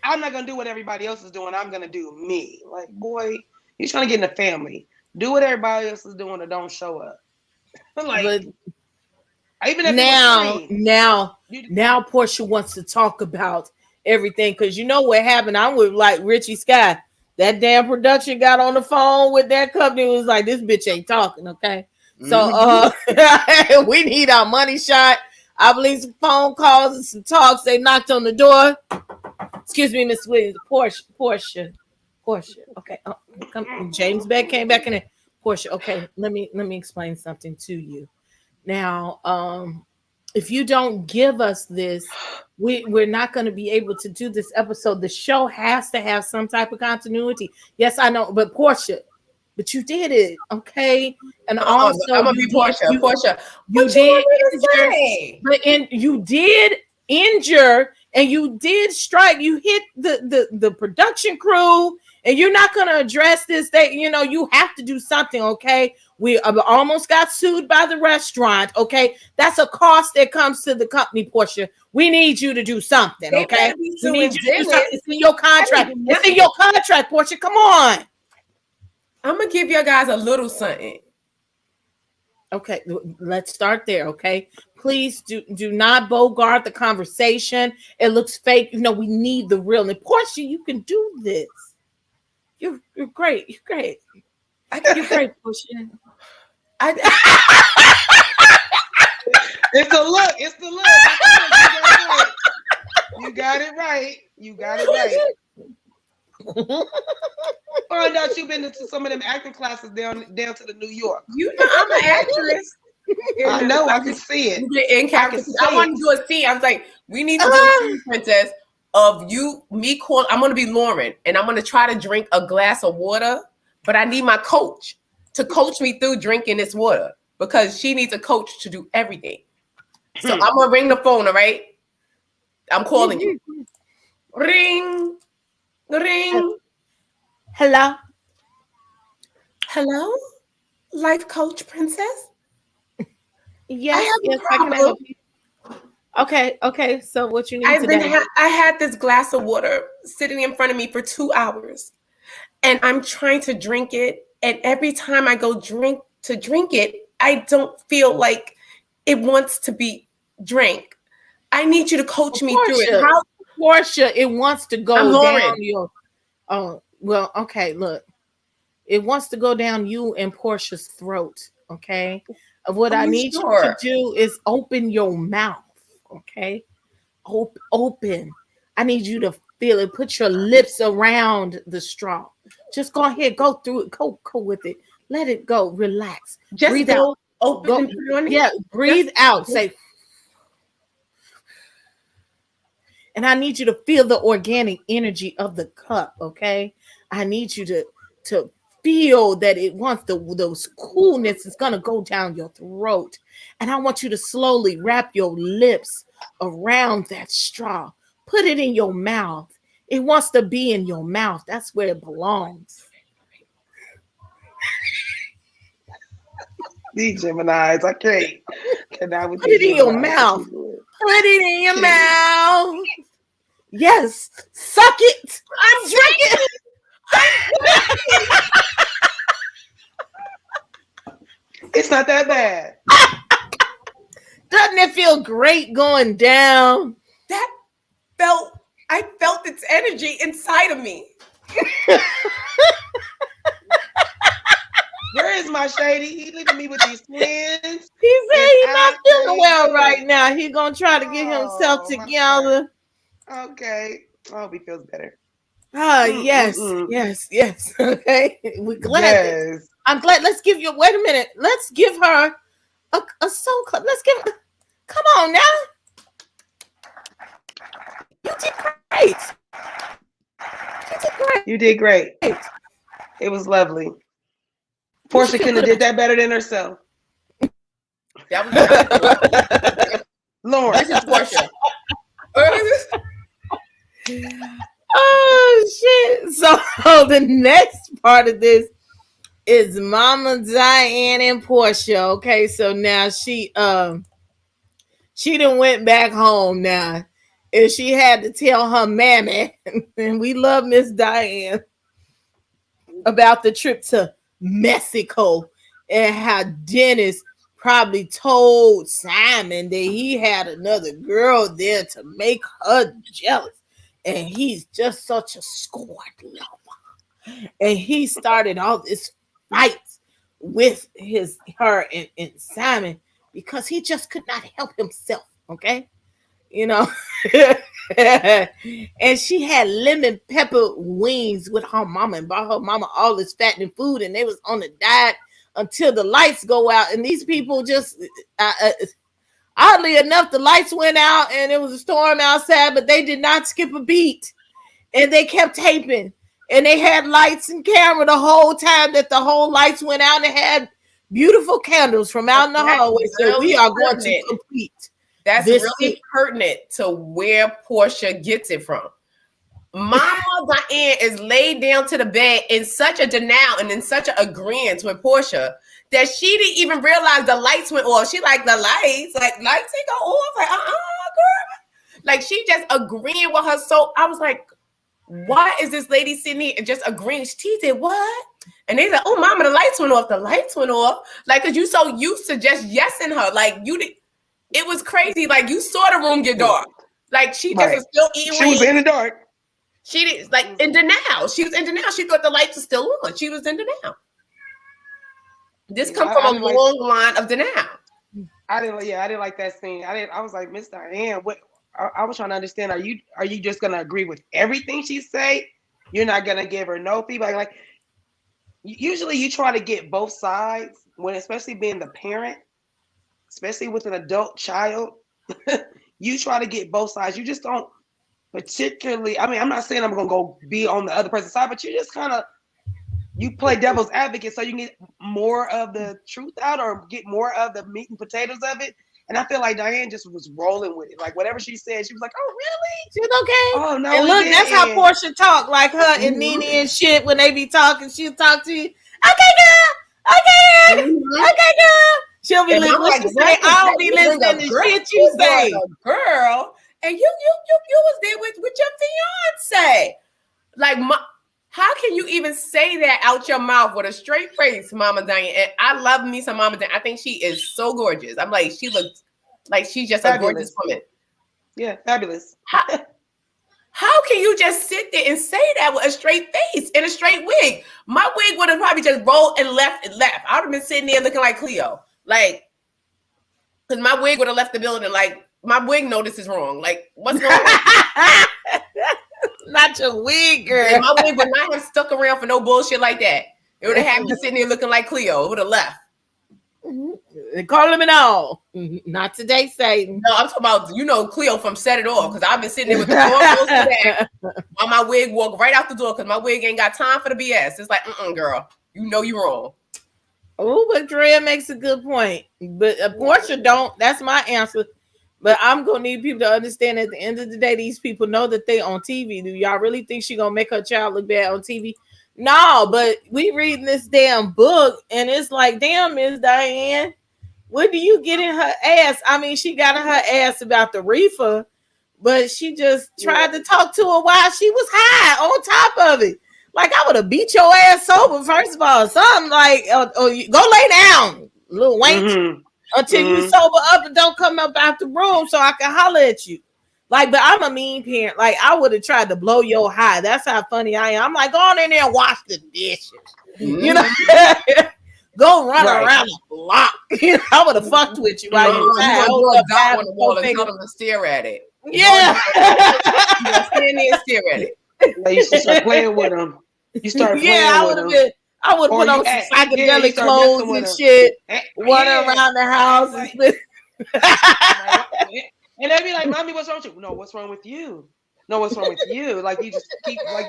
Speaker 4: I'm not gonna do what everybody else is doing. I'm gonna do me. Like, boy, you're trying to get in the family. Do what everybody else is doing, or don't show up. Like, even if
Speaker 1: now Porsha wants to talk about everything because you know what happened. I'm with like Richie Scott. That damn production got on the phone with that company. It was like, this bitch ain't talking, okay? So we need our money shot. I believe some phone calls and some talks. They knocked on the door. Excuse me, Miss Williams. Porsha. Okay, come. James Beck came back in there. Porsha. Okay, let me explain something to you. Now, if you don't give us this, we're not going to be able to do this episode. The show has to have some type of continuity. Yes, I know, but Porsha, but you did it, okay? And also,
Speaker 5: I'm gonna be Porsha.
Speaker 1: You did injure, and you did strike. You hit the production crew, and you're not going to address this. You have to do something, okay? We almost got sued by the restaurant, okay? That's a cost that comes to the company, Porsha. We need you to do something, okay? We need you to do something. It's in your contract. It's in your contract, Porsha. Come on.
Speaker 5: I'm going to give you guys a little something.
Speaker 1: Okay, let's start there, okay? Please do not bogart the conversation. It looks fake. We need the real. And Porsha, you can do this. You're great. You're great. You're great, Porsha.
Speaker 4: It's the look. It's the look. You got it right. You got it right. Find out you've been to some of them acting classes down to the New York.
Speaker 5: I'm an actress.
Speaker 4: I know. I can see it.
Speaker 5: In character. I want to do a scene. I was like, we need to do a scene, princess, of me calling. I'm going to be Lauren, and I'm going to try to drink a glass of water, but I need my coach to coach me through drinking this water because she needs a coach to do everything. So I'm going to ring the phone, all right? I'm calling you. Ring. Ring.
Speaker 1: Hello?
Speaker 5: Hello? Life coach, princess?
Speaker 1: Yes, I can help you. Okay. So what you need today?
Speaker 5: I had this glass of water sitting in front of me for 2 hours, and I'm trying to drink it. And every time I go drink it, I don't feel like it wants to be drank. I need you to coach me through it. How,
Speaker 1: Porsha, it wants to go down your. Oh well, okay. Look, it wants to go down you and Portia's throat. Okay. What I need you to do is open your mouth, okay? Open. I need you to feel it. Put your lips around the straw. Just go ahead, go through it. Go with it. Let it go. Relax.
Speaker 5: Just
Speaker 1: breathe out.
Speaker 5: Open.
Speaker 1: Breathe out. Say. And I need you to feel the organic energy of the cup, okay? I need you to feel that it wants those coolness is going to go down your throat. And I want you to slowly wrap your lips around that straw. Put it in your mouth. It wants to be in your mouth. That's where it belongs.
Speaker 4: These Geminis, I can't.
Speaker 1: Put it in your mouth. Put it in your mouth. Yes. Suck it. I'm drinking.
Speaker 4: It's not that bad.
Speaker 1: Doesn't it feel great going down?
Speaker 5: I felt its energy inside of me.
Speaker 4: Where is my Shady? He leaving me with these twins.
Speaker 1: He said he's not feeling well right now. He's gonna try to get himself together.
Speaker 4: Okay. I hope he feels better.
Speaker 1: Yes. Okay. We're glad.
Speaker 4: Yes.
Speaker 1: I'm glad. Let's give you. Wait a minute. Let's give her a soul club. Let's give her. Come on now. You did great.
Speaker 4: You did great. It was lovely. Porsha couldn't have did that better than herself.
Speaker 5: That was
Speaker 4: Lauren.
Speaker 5: This is Porsha.
Speaker 1: Oh shit. So the next part of this is Mama Diane and Porsha. Okay, so now she done went back home now. And she had to tell her mammy, and we love Miss Diane, about the trip to Mexico and how Dennis probably told Simon that he had another girl there to make her jealous. And he's just such a scorned lover. And he started all this fights with her and Simon because he just could not help himself. Okay. And she had lemon pepper wings with her mama and bought her mama all this fattening food, and they was on the diet until the lights go out. And these people just oddly enough, the lights went out and it was a storm outside, but they did not skip a beat, and they kept taping, and they had lights and camera the whole time that the whole lights went out, and they had beautiful candles from out in the hallway. So we are going to complete.
Speaker 5: That's really pertinent to where Porsha gets it from. Mama Diane is laid down to the bed in such a denial and in such an agreement with Porsha that she didn't even realize the lights went off. She like, the lights ain't go off. Like, girl. Like, she just agreeing with her. So I was like, why is this lady sitting here and just agreeing? She did what? And they said, oh, mama, the lights went off. The lights went off. Like, because you so used to just yesing her. Like, you did. It was crazy. Like you saw the room get dark. Like she just
Speaker 4: Right.
Speaker 5: was still eating.
Speaker 4: She was in the dark.
Speaker 5: She did like in denial. She was in denial. She thought the lights were still on. She was in denial. This comes from a long line of denial.
Speaker 4: I didn't like that scene. I was like, Miss Diane, what? I was trying to understand. Are you just gonna agree with everything she say? You're not gonna give her no feedback. Like usually, you try to get both sides when, especially being the parent, especially with an adult child. You try to get both sides. You just don't particularly. I mean, I'm not saying I'm gonna go be on the other person's side, but you just kind of you play devil's advocate so you can get more of the truth out or get more of the meat and potatoes of it. And I feel like Diane just was rolling with it. Like whatever she said, she was like, "Oh, really?
Speaker 1: She's okay."
Speaker 4: Oh no!"
Speaker 1: And look, that's how Porsha talk. Like her and
Speaker 4: Mhm.
Speaker 1: Nene and shit. When they be talking, she'll talk to you. Okay, girl. Okay,
Speaker 5: Mhm.
Speaker 1: okay, girl. She'll be
Speaker 5: And
Speaker 1: listening.
Speaker 5: I'm
Speaker 1: What
Speaker 5: like,
Speaker 1: she say? I don't be listening to shit you say.
Speaker 5: Girl, and you was there with your fiance. Like, how can you even say that out your mouth with a straight face, Mama Diane? And I love me some Mama Diane. I think she is so gorgeous. I'm like, she looks like she's just
Speaker 4: Fabulous.
Speaker 5: a gorgeous woman.
Speaker 4: Yeah, fabulous.
Speaker 5: How can you just sit there and say that with a straight face and a straight wig? My wig would have probably just rolled and left. I would have been sitting there looking like Cleo. Like, because my wig would have left the building. Like, my wig notice is wrong. Like, what's going on?
Speaker 1: Not your wig, girl.
Speaker 5: And my wig would not have stuck around for no bullshit like that. It would have had me sitting there looking like Cleo. It would have left.
Speaker 1: Call him and all. Not today, Satan.
Speaker 5: No, I'm talking about, Cleo from Set It Off. Because I've been sitting there with the door closed back while my wig walk right out the door because my wig ain't got time for the BS. It's like, girl, you know you're wrong.
Speaker 1: Oh, but Drea makes a good point. But Porsha don't. That's my answer. But I'm going to need people to understand at the end of the day, these people know that they on TV. Do y'all really think she going to make her child look bad on TV? No, but we reading this damn book and it's like, damn, Miss Diane, what do you get in her ass? I mean, she got in her ass about the reefer, but she just tried to talk to her while she was high on top of it. Like, I would have beat your ass sober, first of all. Something like, go lay down, little wench, until you sober up and don't come up out the room so I can holler at you. Like, but I'm a mean parent. Like, I would have tried to blow your high. That's how funny I am. I'm like, go on in there and wash the dishes. You know? Go run around the block. I would have fucked with you while you was high.
Speaker 5: Hold up on the wall and tell them to stare at it.
Speaker 1: Yeah.
Speaker 5: Stand there and stare at it.
Speaker 4: Like, you should start playing with them. You start playing with them.
Speaker 1: I would put on some psychedelic clothes and shit. Run around the house.
Speaker 4: And they'd be like, "Mommy, what's wrong with you?" No, what's wrong with you? No, what's wrong with you? Like, you just keep like,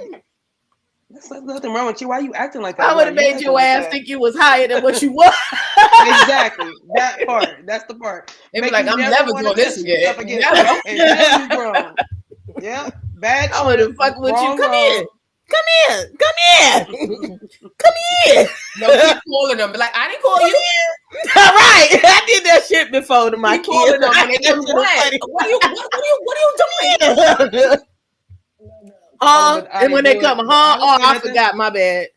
Speaker 4: there's nothing wrong with you. Why are you acting like that?
Speaker 1: I would have made your ass think you was higher than what you was.
Speaker 4: Exactly. That part. That's the part.
Speaker 5: They be like, I'm never doing this again.
Speaker 4: Never. Grown. Yeah. Bad.
Speaker 1: I would have fucked with you. Come in. Come here.
Speaker 5: No, keep calling them. Be like, I didn't call you.
Speaker 1: All right. I did that shit before to my kids.
Speaker 5: Calling them and they come to what are you doing?
Speaker 1: And when they come, I forgot, my bad.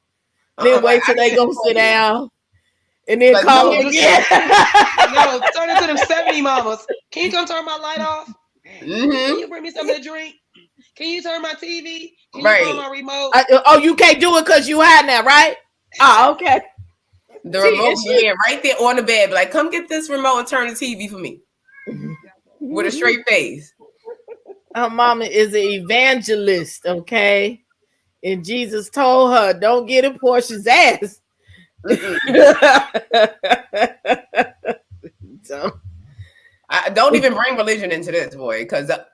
Speaker 1: Then wait till they go sit down. And then call me again.
Speaker 4: No, turn into them 70 mamas. Can you come turn my light off? Can you bring me something to drink? Can you turn my TV? Can you turn my remote?
Speaker 1: You can't do it because you high now, right? Oh, okay.
Speaker 5: The remote being right there on the bed. Like, come get this remote and turn the TV for me. With a straight face.
Speaker 1: Her mama is an evangelist, okay? And Jesus told her, don't get in Portia's ass. So,
Speaker 5: I don't even bring religion into this, boy, because
Speaker 1: the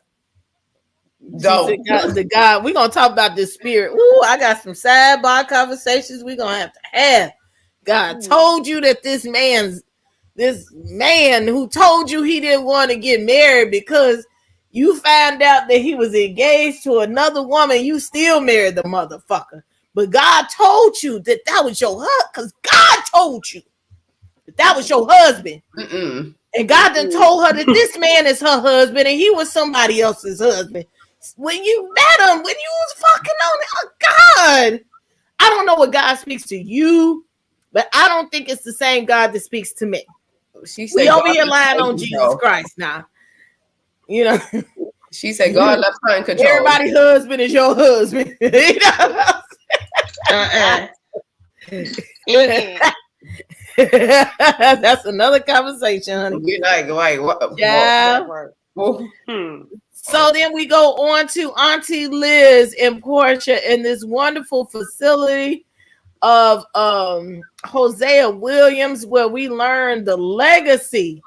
Speaker 1: God, we're gonna talk about this spirit. Ooh, I got some sidebar conversations we're gonna have to have. God told you that this man who told you he didn't want to get married because you found out that he was engaged to another woman, you still married the motherfucker. But God told you that was your husband, because God told you that was your husband. And God done told her that this man is her husband and he was somebody else's husband. When you met him, when you was fucking on it, oh God. I don't know what God speaks to you, but I don't think it's the same God that speaks to me.
Speaker 5: She said,
Speaker 1: We over
Speaker 5: God
Speaker 1: here
Speaker 5: left
Speaker 1: lying
Speaker 5: her
Speaker 1: on
Speaker 5: in
Speaker 1: Jesus
Speaker 5: control.
Speaker 1: Christ now. You know,
Speaker 5: She said, God left her in control.
Speaker 1: everybody's husband is your husband. You know? That's another conversation, honey.
Speaker 5: You're like, what?
Speaker 1: Yeah. So then we go on to Auntie Liz and Porsha in this wonderful facility of Hosea Williams, where we learn the legacy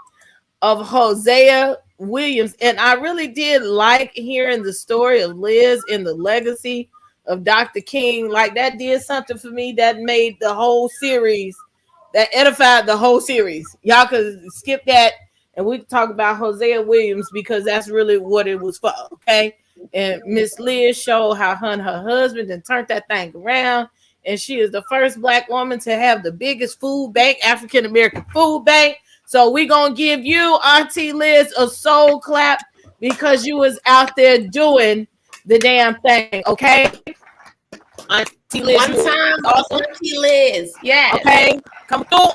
Speaker 1: of Hosea Williams. And I really did like hearing the story of Liz and the legacy of Dr. King. Like, that did something for me that made the whole series, that edified the whole series. Y'all could skip that and we can talk about Hosea Williams, because that's really what it was for. Okay. And Miss Liz showed how her and her husband and turned that thing around. And she is the first Black woman to have the biggest food bank, African American food bank. So we're going to give you, Auntie Liz, a soul clap, because you was out there doing the damn thing, okay? Auntie Liz.
Speaker 5: One time, awesome. Auntie Liz. Yeah.
Speaker 1: Okay? Come through,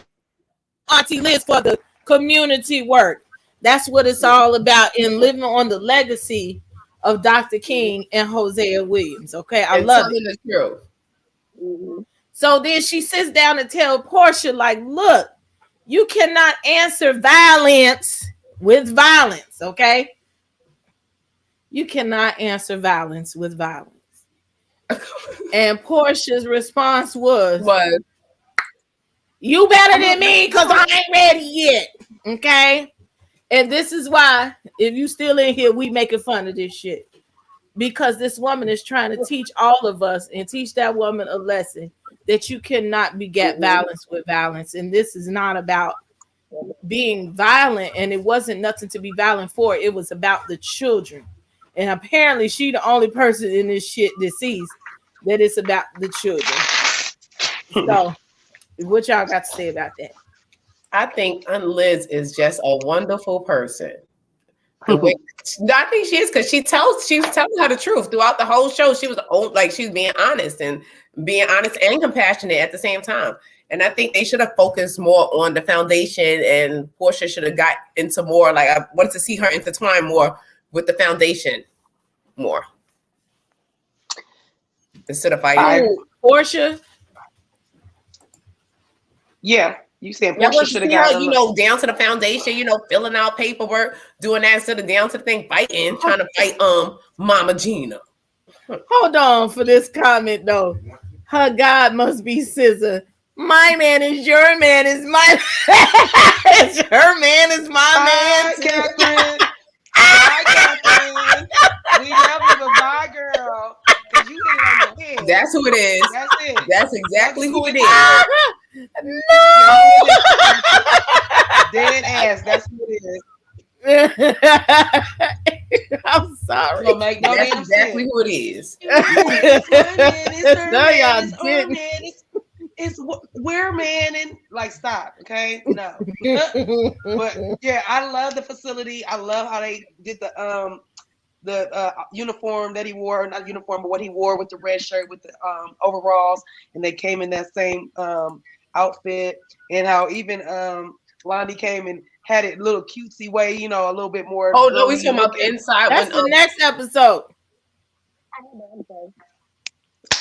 Speaker 1: Auntie Liz, for the community work. That's what it's all about, in living on the legacy of Dr. King and Hosea Williams, okay? I love it.
Speaker 5: The truth.
Speaker 1: Mm-hmm. So then she sits down and tells Porsha, like, look, you cannot answer violence with violence, okay? You cannot answer violence with violence. And Porsha's response was, you better than me, because I ain't ready yet, okay? And this is why, if you still in here, we making fun of this shit. Because this woman is trying to teach all of us and teach that woman a lesson that you cannot beget violence with violence. And this is not about being violent, and it wasn't nothing to be violent for. It was about the children. And apparently she the only person in this shit that sees that it's about the children. So what y'all got to say about that?
Speaker 5: I think Aunt Liz is just a wonderful person. The way, I think she is, because she was telling her the truth throughout the whole show. She was like, she's being honest and compassionate at the same time. And I think they should have focused more on the foundation, and Porsha should have got into more. Like, I wanted to see her intertwine more with the foundation more instead of fighting.
Speaker 1: Porsha.
Speaker 4: Yeah. You saying Porsha should have got
Speaker 5: down to the foundation, filling out paperwork, doing that instead of down to the thing, fighting, trying to fight Mama Gina.
Speaker 1: Hold on for this comment though. Her God must be Scissor. My man is your man is my it's her man is my man.
Speaker 4: Catherine. Bye, Catherine. We love you, but bye, girl. Because you hit it on the head.
Speaker 5: That's who it is.
Speaker 4: That's it.
Speaker 5: That's exactly who it is.
Speaker 1: No.
Speaker 4: Dead ass. That's who it is.
Speaker 1: I'm sorry.
Speaker 4: Don't make no
Speaker 5: That's
Speaker 4: damn
Speaker 5: exactly
Speaker 4: sense.
Speaker 5: who it is.
Speaker 1: No, y'all didn't.
Speaker 4: It's we're man and like stop, okay? No. But yeah, I love the facility. I love how they did the uniform that he wore, not uniform, but what he wore with the red shirt with the overalls, and they came in that same outfit, and how even Lonnie came and had it a little cutesy way, a little bit more.
Speaker 5: Oh no, we talking about inside.
Speaker 1: That's the next episode.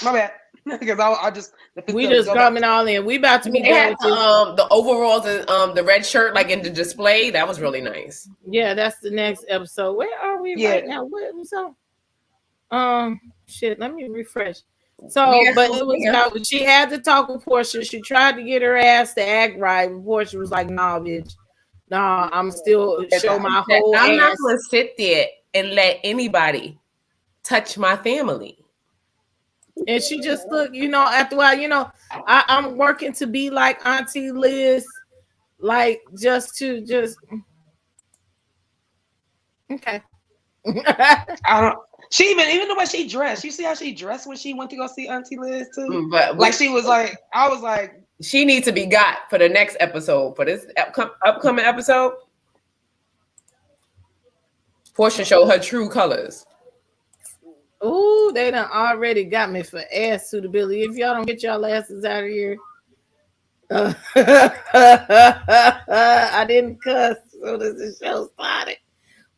Speaker 4: My bad. Because I just
Speaker 1: we just coming all in. We about to be done with
Speaker 5: the overalls and the red shirt like in the display. That was really nice.
Speaker 1: Yeah, that's the next episode. Where are we right now? What so? Shit. Let me refresh. So, but it was about, she had to talk with Porsha. She tried to get her ass to act right. And Porsha was like, "Nah, bitch. Nah, I'm still show my whole
Speaker 5: I'm
Speaker 1: ass.
Speaker 5: not gonna sit there and let anybody touch my family."
Speaker 1: And she just looked, after a while, I'm working to be like Auntie Liz, like just okay.
Speaker 4: I don't. She even the way she dressed. You see how she dressed when she went to go see Auntie Liz too.
Speaker 5: But
Speaker 4: like she was like, I was like,
Speaker 5: she needs to be got for the next episode, for this upcoming episode. Porsha showed her true colors.
Speaker 1: Ooh, they done already got me for ass suitability. If y'all don't get y'all asses out of here, I didn't cuss as soon as the show started,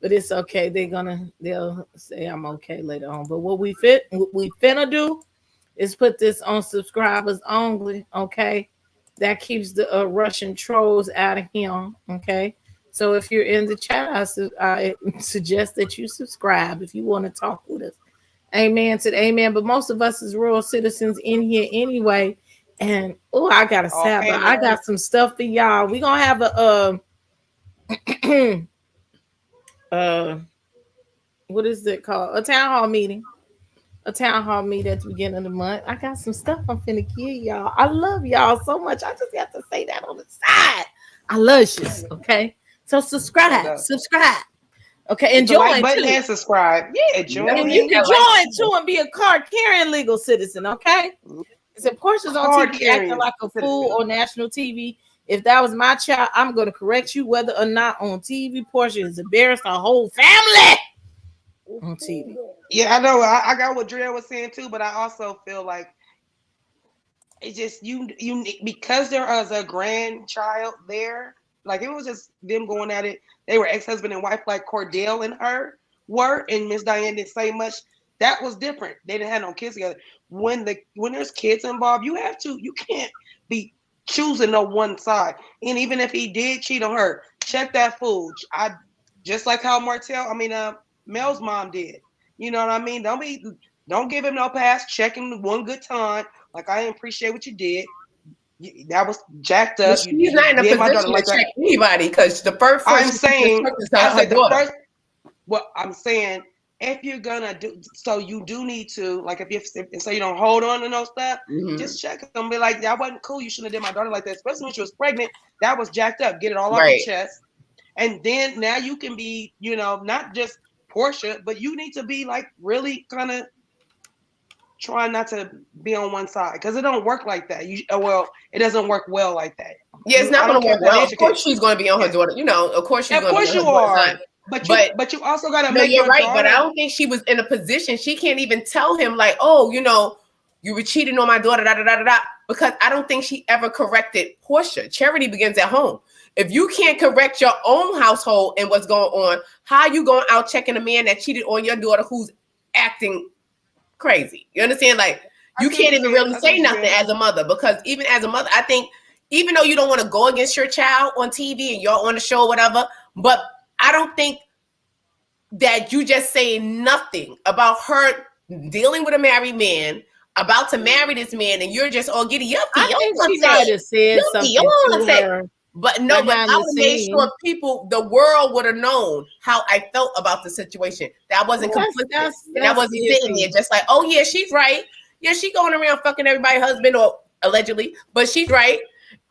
Speaker 1: but it's okay. They'll say I'm okay later on. But what we finna do is put this on subscribers only. Okay, that keeps the Russian trolls out of here. Okay. So if you're in the chat, I suggest that you subscribe if you want to talk with us. Amen to the amen. But most of us is rural citizens in here anyway. And oh, I got a sabbath. I got some stuff for y'all. We gonna have a uh what is it called? A town hall meeting. A town hall meeting at the beginning of the month. I got some stuff I'm finna give y'all. I love y'all so much. I just have to say that on the side. I love you. Okay. So subscribe. Okay, and join
Speaker 4: like
Speaker 1: too.
Speaker 4: And subscribe. Yeah, join.
Speaker 1: And you can join too and be a card-carrying legal citizen, okay? So Porsha's on TV acting like a fool on national TV. If that was my child, I'm going to correct you whether or not on TV. Porsha is embarrassed her whole family on TV.
Speaker 4: Yeah, I know. I got what Drea was saying too, but I also feel like it's just you because there is a grandchild there. Like it was just them going at it. They were ex-husband and wife, like Cordell and her were, and Miss Diane didn't say much. That was different. They didn't have no kids together. When there's kids involved, you can't be choosing no one side. And even if he did cheat on her, check that fool. Just like how Mel's mom did. You know what I mean? Don't give him no pass. Check him one good time. Like I appreciate what you did. That was jacked up.
Speaker 5: She's not in a position to check anybody because the first.
Speaker 4: I'm saying if you're gonna do so, you do need to like if so you don't hold on to no stuff. Just check them. Be like, that wasn't cool. You shouldn't have did my daughter like that, especially when she was pregnant. That was jacked up. Get it all off your chest, and then now you can be, not just Porsha, but you need to be like really kind of try not to be on one side because it don't work like that. It doesn't work well like that.
Speaker 5: Yeah, it's not going to work well. Of course, she's going to be on her daughter. Of course, she's going to be on her daughter's side. But you also got to make. You're right, but I don't think she was in a position. She can't even tell him like, oh, you were cheating on my daughter, da da da da. Because I don't think she ever corrected Porsha. Charity begins at home. If you can't correct your own household and what's going on, how are you going out checking a man that cheated on your daughter who's acting crazy? You understand? Like you can't even really say nothing as a mother, because even as a mother, I think even though you don't want to go against your child on TV and you're on the show or whatever, but I don't think that you just say nothing about her dealing with a married man, about to marry this man, and you're just all giddy up.
Speaker 1: I think she might have said something to her.
Speaker 5: But no, but I would have made sure the world would have known how I felt about the situation. That wasn't complicit. And I wasn't sitting there just like, oh yeah, she's right. Yeah, she going around fucking everybody's husband or allegedly, but she's right.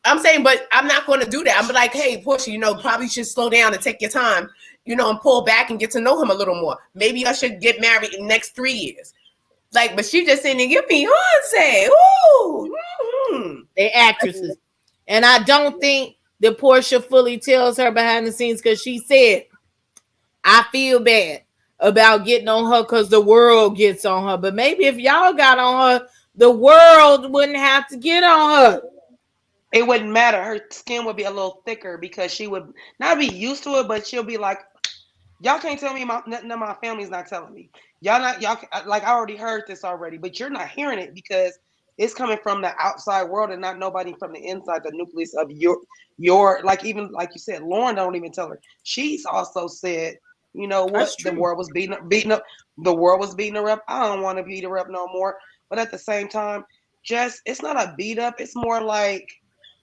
Speaker 5: I'm saying, but I'm not going to do that. I'm like, hey, Porsha, probably should slow down and take your time, and pull back and get to know him a little more. Maybe I should get married in the next 3 years. Like, but she just saying, give me Beyonce. Ooh. Mm-hmm.
Speaker 1: They actresses. And I don't think that Porsha fully tells her behind the scenes, because she said, I feel bad about getting on her because the world gets on her. But maybe if y'all got on her, the world wouldn't have to get on her.
Speaker 4: It wouldn't matter. Her skin would be a little thicker because she would not be used to it, but she'll be like, y'all can't tell me nothing my family's not telling me. Y'all like I already heard this already, but you're not hearing it because it's coming from the outside world and not nobody from the inside, the nucleus of your like, even like you said, Lauren don't even tell her. She's also said, what, the world was beating up. The world was beating her up. I don't want to beat her up no more. But at the same time, it's not a beat up. It's more like,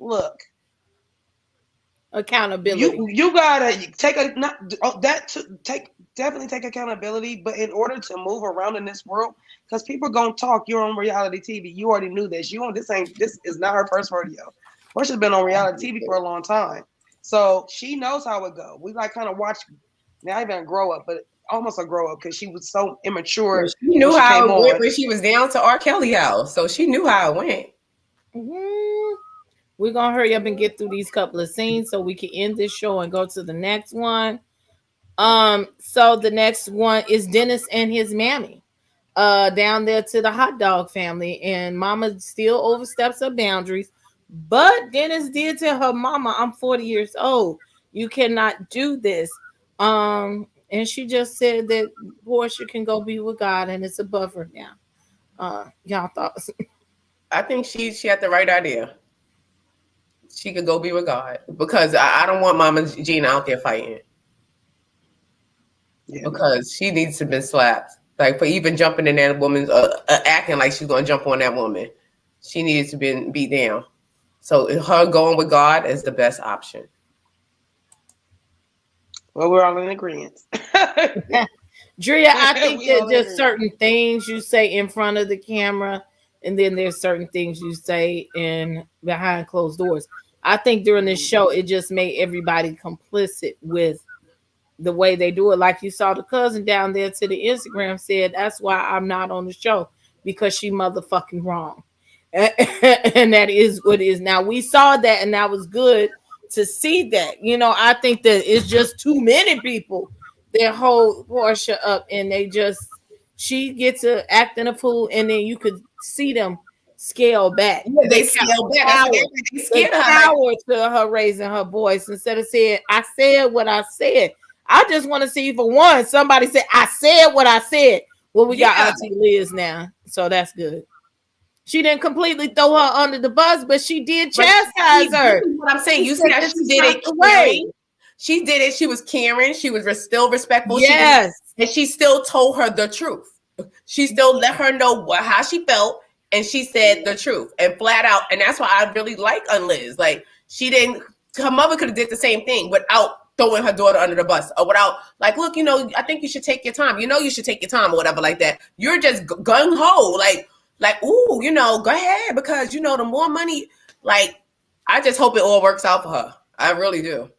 Speaker 4: look,
Speaker 1: accountability.
Speaker 4: You gotta definitely take accountability, but in order to move around in this world, because people are gonna talk. You're on reality TV. You already knew this. This is not her first rodeo. Porsha's been on reality TV for a long time, so she knows how it go. We like kind of watch. Now even grow up, but almost a grow up because she was so immature.
Speaker 5: She knew how it went when she was down to R. Kelly house, so she knew how it went.
Speaker 1: Mm-hmm. We're gonna hurry up and get through these couple of scenes so we can end this show and go to the next one. So the next one is Dennis and his mammy down there to the hot dog family, and mama still oversteps her boundaries, But Dennis did tell her mama, I'm 40 years old. You cannot do this. And she just said that Porsha can go be with God and it's above her now. Y'all thoughts?
Speaker 5: I think she had the right idea. She could go be with God because I don't want Mama Gina out there fighting. Yeah, because she needs to be slapped. Like for even jumping in that woman's acting like she's gonna jump on that woman. She needs to be beat down. So her going with God is the best option.
Speaker 4: Well, we're all in agreement.
Speaker 1: Drea, I think that there's certain things you say in front of the camera, and then there's certain things you say in behind closed doors. I think during this show, it just made everybody complicit with the way they do it. Like you saw the cousin down there to the Instagram said, that's why I'm not on the show, because she motherfucking wrong. And that is what it is. Now we saw that, and that was good to see that. You know, I think that it's just too many people that hold Porsha up, and she gets to acting a fool, and then you could see them scale back.
Speaker 5: Yeah, they scale back.
Speaker 1: They power to her raising her voice instead of saying, I said what I said. I just want to see for one, somebody said, I said what I said. Well, we got Auntie Liz now, so that's good. She didn't completely throw her under the bus, but she did chastise her.
Speaker 5: What I'm saying, you see how she did it caring. She did it. She was caring. She was still respectful.
Speaker 1: Yes,
Speaker 5: and she still told her the truth. She still let her know how she felt, and she said the truth and flat out. And that's why I really like Liz. Like she didn't. Her mother could have did the same thing without throwing her daughter under the bus, or without like, look, you know, I think you should take your time. You know, you should take your time or whatever like that. You're just gung ho, like, ooh, you know, go ahead, because, you know, the more money, like, I just hope it all works out for her. I really do.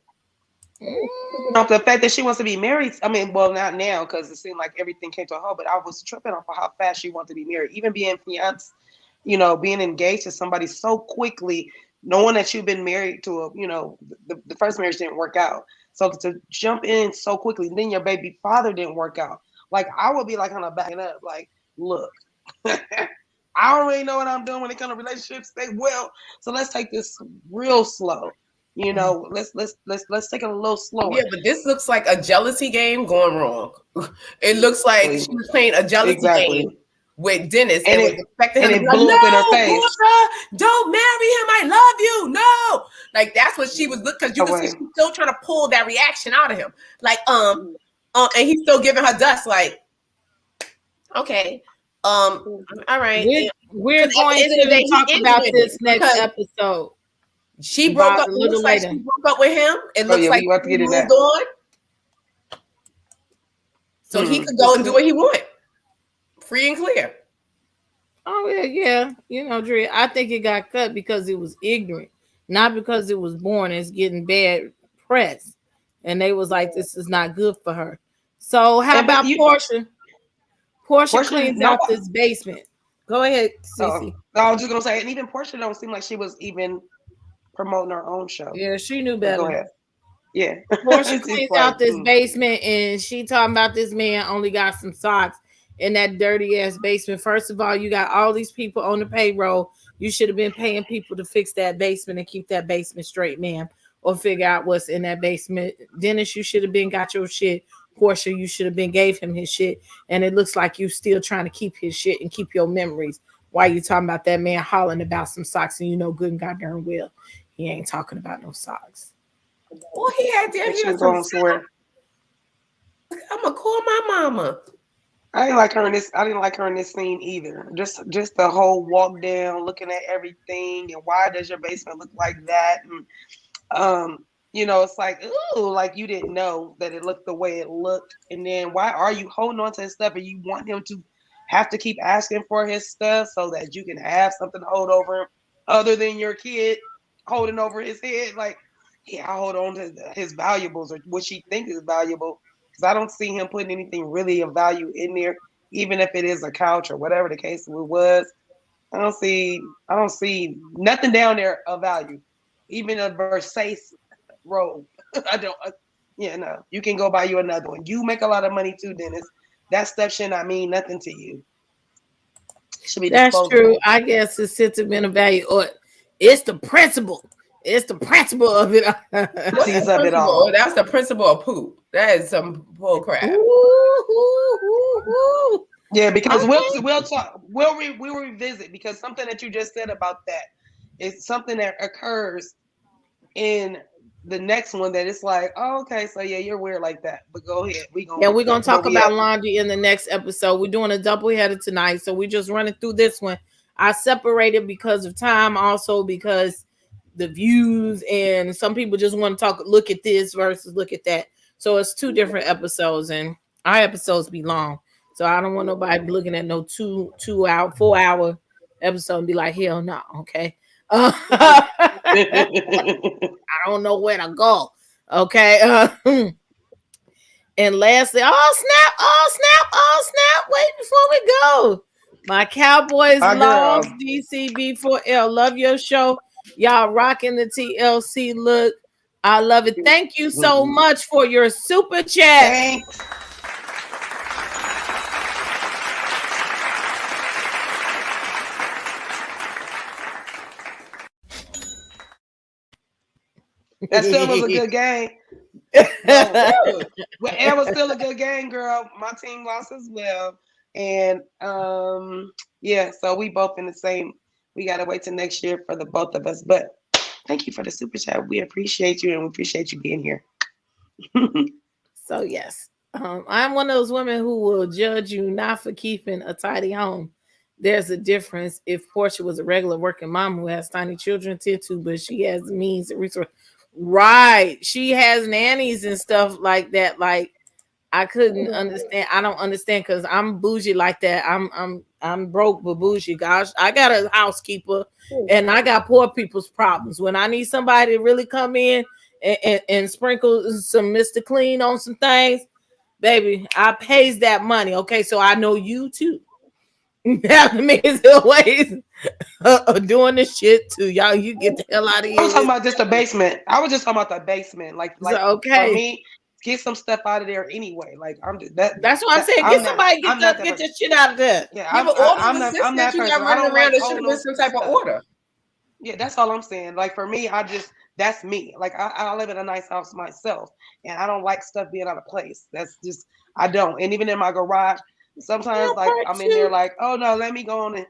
Speaker 4: The fact that she wants to be married, I mean, well, not now, because it seemed like everything came to a halt, but I was tripping off of how fast she wanted to be married. Even being fiancé, you know, being engaged to somebody so quickly, knowing that you've been married to the first marriage didn't work out. So to jump in so quickly, then your baby father didn't work out. Like, I would be like kind of backing up, like, look. I don't really know what I'm doing when it comes to relationships. So let's take this real slow. You know, let's take it a little slower.
Speaker 5: Yeah, but this looks like a jealousy game going wrong. It looks like she was playing a jealousy game with Dennis, and was expecting him to
Speaker 4: blew up in her face.
Speaker 5: Porsha, don't marry him. I love you. No, like that's what she was looking, because you can see she's still trying to pull that reaction out of him. Like and he's still giving her dust. Like, okay. All right.
Speaker 1: We're going to talk about this next episode.
Speaker 5: She broke up. It looks like she broke up with him. It looks like he moved on. So he could go and do what he want. Free and clear.
Speaker 1: Oh, yeah. You know, Dre, I think it got cut because it was ignorant, not because it was born. It's getting bad press. And they was like, this is not good for her. So how about Porsha? Porsha cleans out this basement. Go ahead, Cece.
Speaker 4: I was just gonna say, and even Porsha don't seem like she was even promoting her own show.
Speaker 1: Yeah, she knew better.
Speaker 4: Go ahead. Yeah.
Speaker 1: Porsha cleans out this basement, and she talking about this man only got some socks in that dirty ass basement. First of all, you got all these people on the payroll. You should have been paying people to fix that basement and keep that basement straight, ma'am, or figure out what's in that basement. Dennis, you should have been got your shit. Porsha, you should have been gave him his shit, and it looks like you still trying to keep his shit and keep your memories while you talking about that man hollering about some socks, and you know good and goddamn well he ain't talking about no socks.
Speaker 5: Well, he had some socks. I'm gonna call my mama.
Speaker 4: I didn't like her in this scene either. Just the whole walk down, looking at everything, and why does your basement look like that? And you know, it's like, ooh, like you didn't know that it looked the way it looked. And then why are you holding on to his stuff, and you want him to have to keep asking for his stuff so that you can have something to hold over him other than your kid holding over his head? Like, yeah, I hold on to his valuables, or what she thinks is valuable, because I don't see him putting anything really of value in there, even if it is a couch or whatever the case was. I don't see nothing down there of value, even a Versace robe. No. You can go buy you another one. You make a lot of money too, Dennis. That stuff should not mean nothing to you.
Speaker 1: That's true. I guess it's sentimental value, or It's the principle. It's the principle of it.
Speaker 4: Sees of it all.
Speaker 5: That's the principle of poop. That is some bull crap.
Speaker 1: Ooh.
Speaker 4: Yeah, because
Speaker 1: Okay.
Speaker 4: we'll talk. We'll revisit, because something that you just said about that is something that occurs in the next one that it's like, oh, okay, so yeah, you're weird like that. But go ahead. We're
Speaker 1: gonna talk about laundry in the next episode. We're doing a double header tonight, so we're just running through this one. I separated because of time, also because the views, and some people just want to look at this versus look at that. So it's two different episodes, and our episodes be long. So I don't want nobody looking at no 4 hour episode and be like, hell no, okay. I don't know where to go. Okay. And lastly, oh snap. Wait before we go. My Cowboys lost. DCB4L. Love your show. Y'all rocking the TLC look. I love it. Thank you so much for your super chat.
Speaker 4: Thanks. That still was a good game. Well, it was still a good game, girl. My team lost as well. And yeah, so we both in the same. We gotta wait till next year for the both of us. But thank you for the super chat. We appreciate you, and we appreciate you being here.
Speaker 1: So yes, I'm one of those women who will judge you not for keeping a tidy home. There's a difference if Porsha was a regular working mom who has tiny children to tend to, but she has the means and resources. Right. She has nannies and stuff like that. Like, I couldn't understand. I don't understand, because I'm bougie like that. I'm broke but bougie. Gosh, I got a housekeeper and I got poor people's problems. When I need somebody to really come in and sprinkle some Mr. Clean on some things, baby, I pays that money. Okay, so I know you too. That means ways of doing this shit too. Y'all, you get the hell out of here.
Speaker 4: I was talking about just the basement. I was just talking about the basement. Like
Speaker 1: so, okay.
Speaker 4: For me, get some stuff out of there anyway. Like I'm just that.
Speaker 1: That's what I'm saying. Get somebody get your shit out of there.
Speaker 4: Yeah,
Speaker 5: I'm that person. I don't like there should have been some type of order.
Speaker 4: Yeah, that's all I'm saying. Like for me, that's me. Like I live in a nice house myself, and I don't like stuff being out of place. That's just I don't. And even in my garage, sometimes like I'm in there like, oh no, let me go on and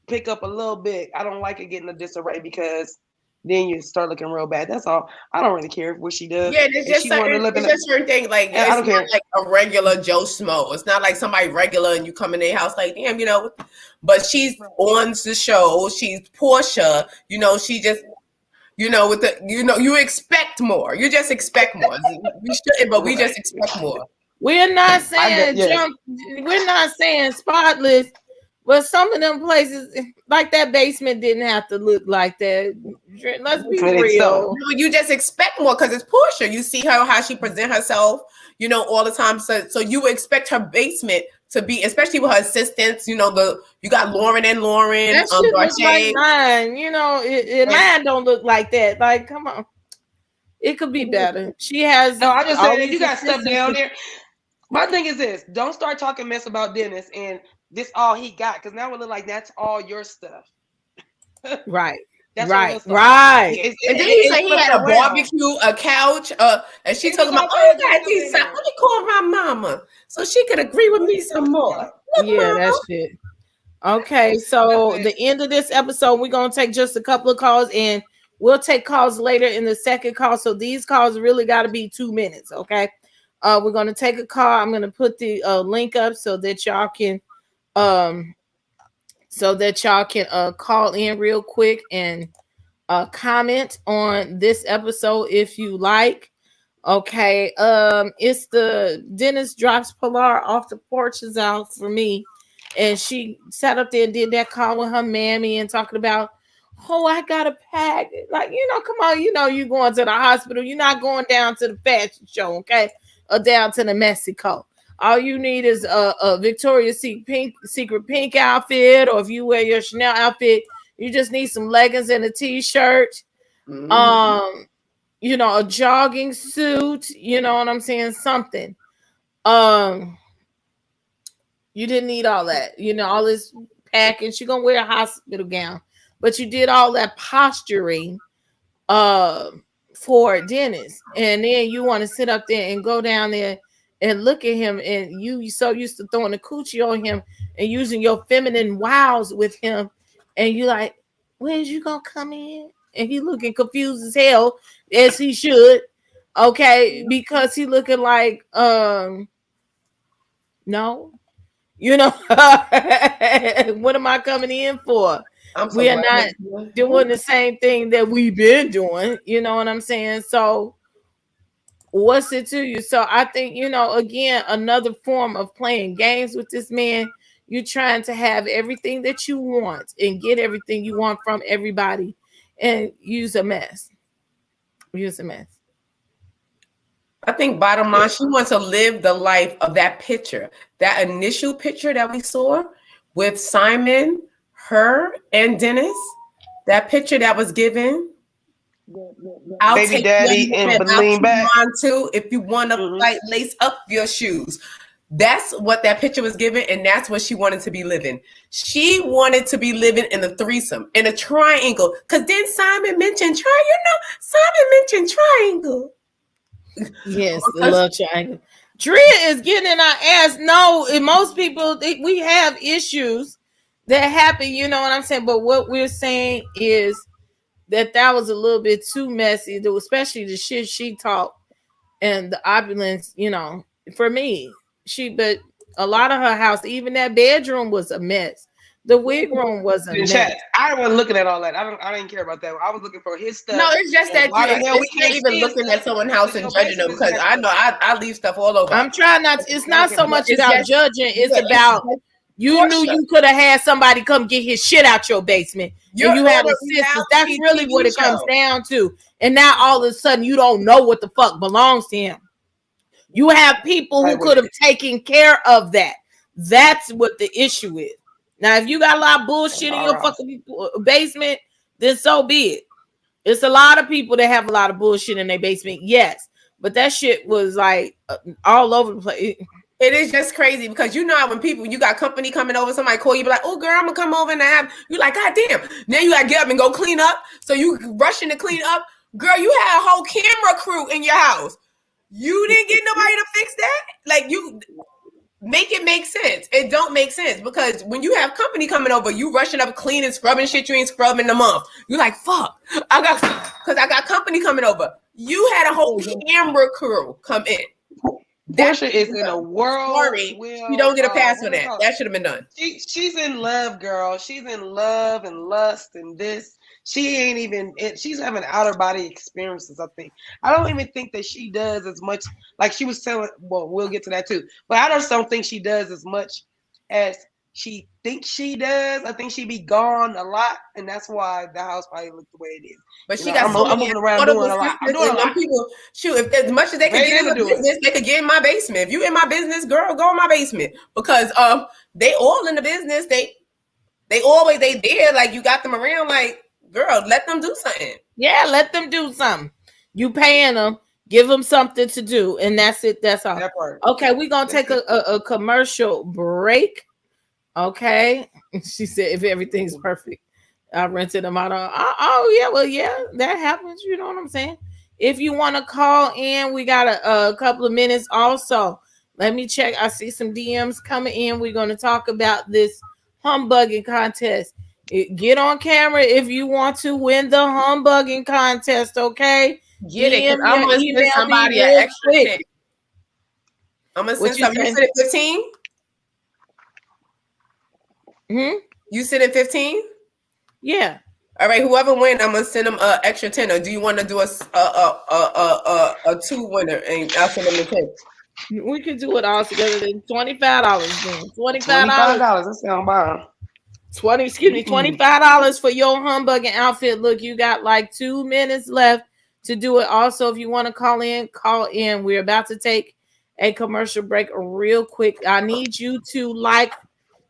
Speaker 4: pick up a little bit. I don't like it getting a disarray, because then you start looking real bad. That's all. I don't really care what she does.
Speaker 5: Yeah, it's just certain things. Like it's
Speaker 4: I don't care.
Speaker 5: Like a regular Joe Schmo. It's not like somebody regular and you come in their house like, damn, you know. But she's on the show. She's Porsha. You know, she just, you know, with the, you know, you expect more. You just expect more. We shouldn't, but we just expect more.
Speaker 1: We're not saying we're not saying spotless. But some of them places, like that basement, didn't have to look like that. Let's be real.
Speaker 5: You just expect more because it's Porsha. You see her, how she present herself, you know, all the time. So you expect her basement to be, especially with her assistants. You know, you got Lauren.
Speaker 1: That shit looks like mine. You know, mine don't look like that. Like, come on, it could be better. She has.
Speaker 4: No, I just said you got stuff down there. My thing is this: don't start talking mess about Dennis and. This all he got, because now it look like that's all your stuff.
Speaker 1: Right.
Speaker 4: That's
Speaker 1: right.
Speaker 5: And then he said he had a barbecue, a couch, and she talking about, oh, you got these. Let me call my mama so she could agree with me some more.
Speaker 1: Yeah, that's it. Okay, so the end of this episode, we're gonna take just a couple of calls, and we'll take calls later in the second call. So these calls really got to be 2 minutes. Okay, we're gonna take a call. I'm gonna put the link up so that y'all can. Call in real quick and comment on this episode if you like. Okay, it's the Dennis drops Pilar off the porch is out for me, and she sat up there and did that call with her mammy and talking about, oh, I got a pack. Like, you know, come on, you know, you going to the hospital. You're not going down to the fashion show, okay, or down to the Mexico. All you need is a Victoria's Secret pink outfit, or if you wear your Chanel outfit, you just need some leggings and a t-shirt. Mm-hmm. You know, a jogging suit. You know what I'm saying? Something. You didn't need all that. You know, all this packing. She's gonna wear a hospital gown. but you did all that posturing for Dennis, and then you want to sit up there and go down there and look at him, and you so used to throwing the coochie on him and using your feminine wiles with him, and you like, when's you gonna come in? And he looking confused as hell, as he should, okay, because he looking like no, you know, what am I coming in for? We are not doing the same thing that we've been doing, you know what I'm saying? So what's it to you? So I think, you know, again, another form of playing games with this man. You're trying to have everything that you want and get everything you want from everybody, and use a mess. Use a mess.
Speaker 5: I think bottom line, she wants to live the life of that picture. That initial picture that we saw with Simon, her, and Dennis, that picture that was given. I'll
Speaker 4: Baby
Speaker 5: take
Speaker 4: daddy and lean back
Speaker 5: too if you want to like lace up your shoes. That's what that picture was given, and that's what she wanted to be living. She wanted to be living in a threesome, in a triangle. Because then Simon mentioned triangle.
Speaker 1: Yes, the love triangle. Drea is getting in our ass. No, and most people, we have issues that happen, you know what I'm saying? But what we're saying is that was a little bit too messy, especially the shit she talked and the opulence, you know, for me. But a lot of her house, even that bedroom was a mess. The wig room was a mess.
Speaker 4: I wasn't looking at all that. I didn't care about that. I was looking for his stuff.
Speaker 5: No, it's just that it's not even looking at someone's house and judging them, because I know I leave stuff all over.
Speaker 1: I'm trying not to. It's not so much about judging. It's about you knew you could have had somebody come get his shit out your basement. And you had assistance. That's really what it comes down to. And now all of a sudden you don't know what the fuck belongs to him. You have people who could have taken care of that. That's what the issue is. Now, if you got a lot of bullshit in your fucking basement, then so be it. It's a lot of people that have a lot of bullshit in their basement, yes. But that shit was like all over the place.
Speaker 5: It is just crazy because you know how when you got company coming over, somebody call you, be like, oh girl, I'm gonna come over and have you like, God damn. Now you gotta get up and go clean up. So you rushing to clean up. Girl, you had a whole camera crew in your house. You didn't get nobody to fix that? Like, you make it make sense. It don't make sense because when you have company coming over, you rushing up, cleaning, scrubbing shit you ain't scrubbing in a month. You like, fuck, I got company coming over. You had a whole camera crew come in.
Speaker 4: Porsha is in a world.
Speaker 5: Sorry, you don't get a pass for that. That should have been done.
Speaker 4: She's in love, girl. She's in love and lust and this. She ain't even. She's having outer body experiences. I think. I don't even think that she does as much. Like she was telling. Well, we'll get to that too. But I just don't think she does as much as she thinks she does. I think she be gone a lot, and that's why the house probably looks the way it is.
Speaker 5: But she got I'm moving around doing a lot. I'm doing a lot. People, shoot, if as much as they can get in the business, they could get in my basement. If you in my business, girl, go in my basement because they all in the business. They always there. Like you got them around. Like girl, let them do something.
Speaker 1: Yeah, let them do something. You paying them. Give them something to do, and that's it. That's all. That part. Okay, we're gonna take a commercial break. Okay, she said if everything's perfect, I rented them out. Oh yeah, well yeah, that happens. You know what I'm saying? If you want to call in, we got a couple of minutes. Also, let me check. I see some DMs coming in. We're gonna talk about this humbugging contest. Get on camera if you want to win the humbugging contest. Okay.
Speaker 5: Get it. I'm gonna send somebody an extra 10. I'm gonna send somebody. You said it 15? You said it 15?
Speaker 1: Yeah.
Speaker 5: All right. Whoever wins, I'm gonna send them an extra 10. Or do you want to do a 2 winner and I'll send them the 10?
Speaker 1: We can do it all together. Then $25. Then $25.
Speaker 4: That sounds bad.
Speaker 1: $25 for your humbugging outfit. Look, you got like 2 minutes left to do it. Also, if you want to call in, call in. We're about to take a commercial break real quick. I need you to like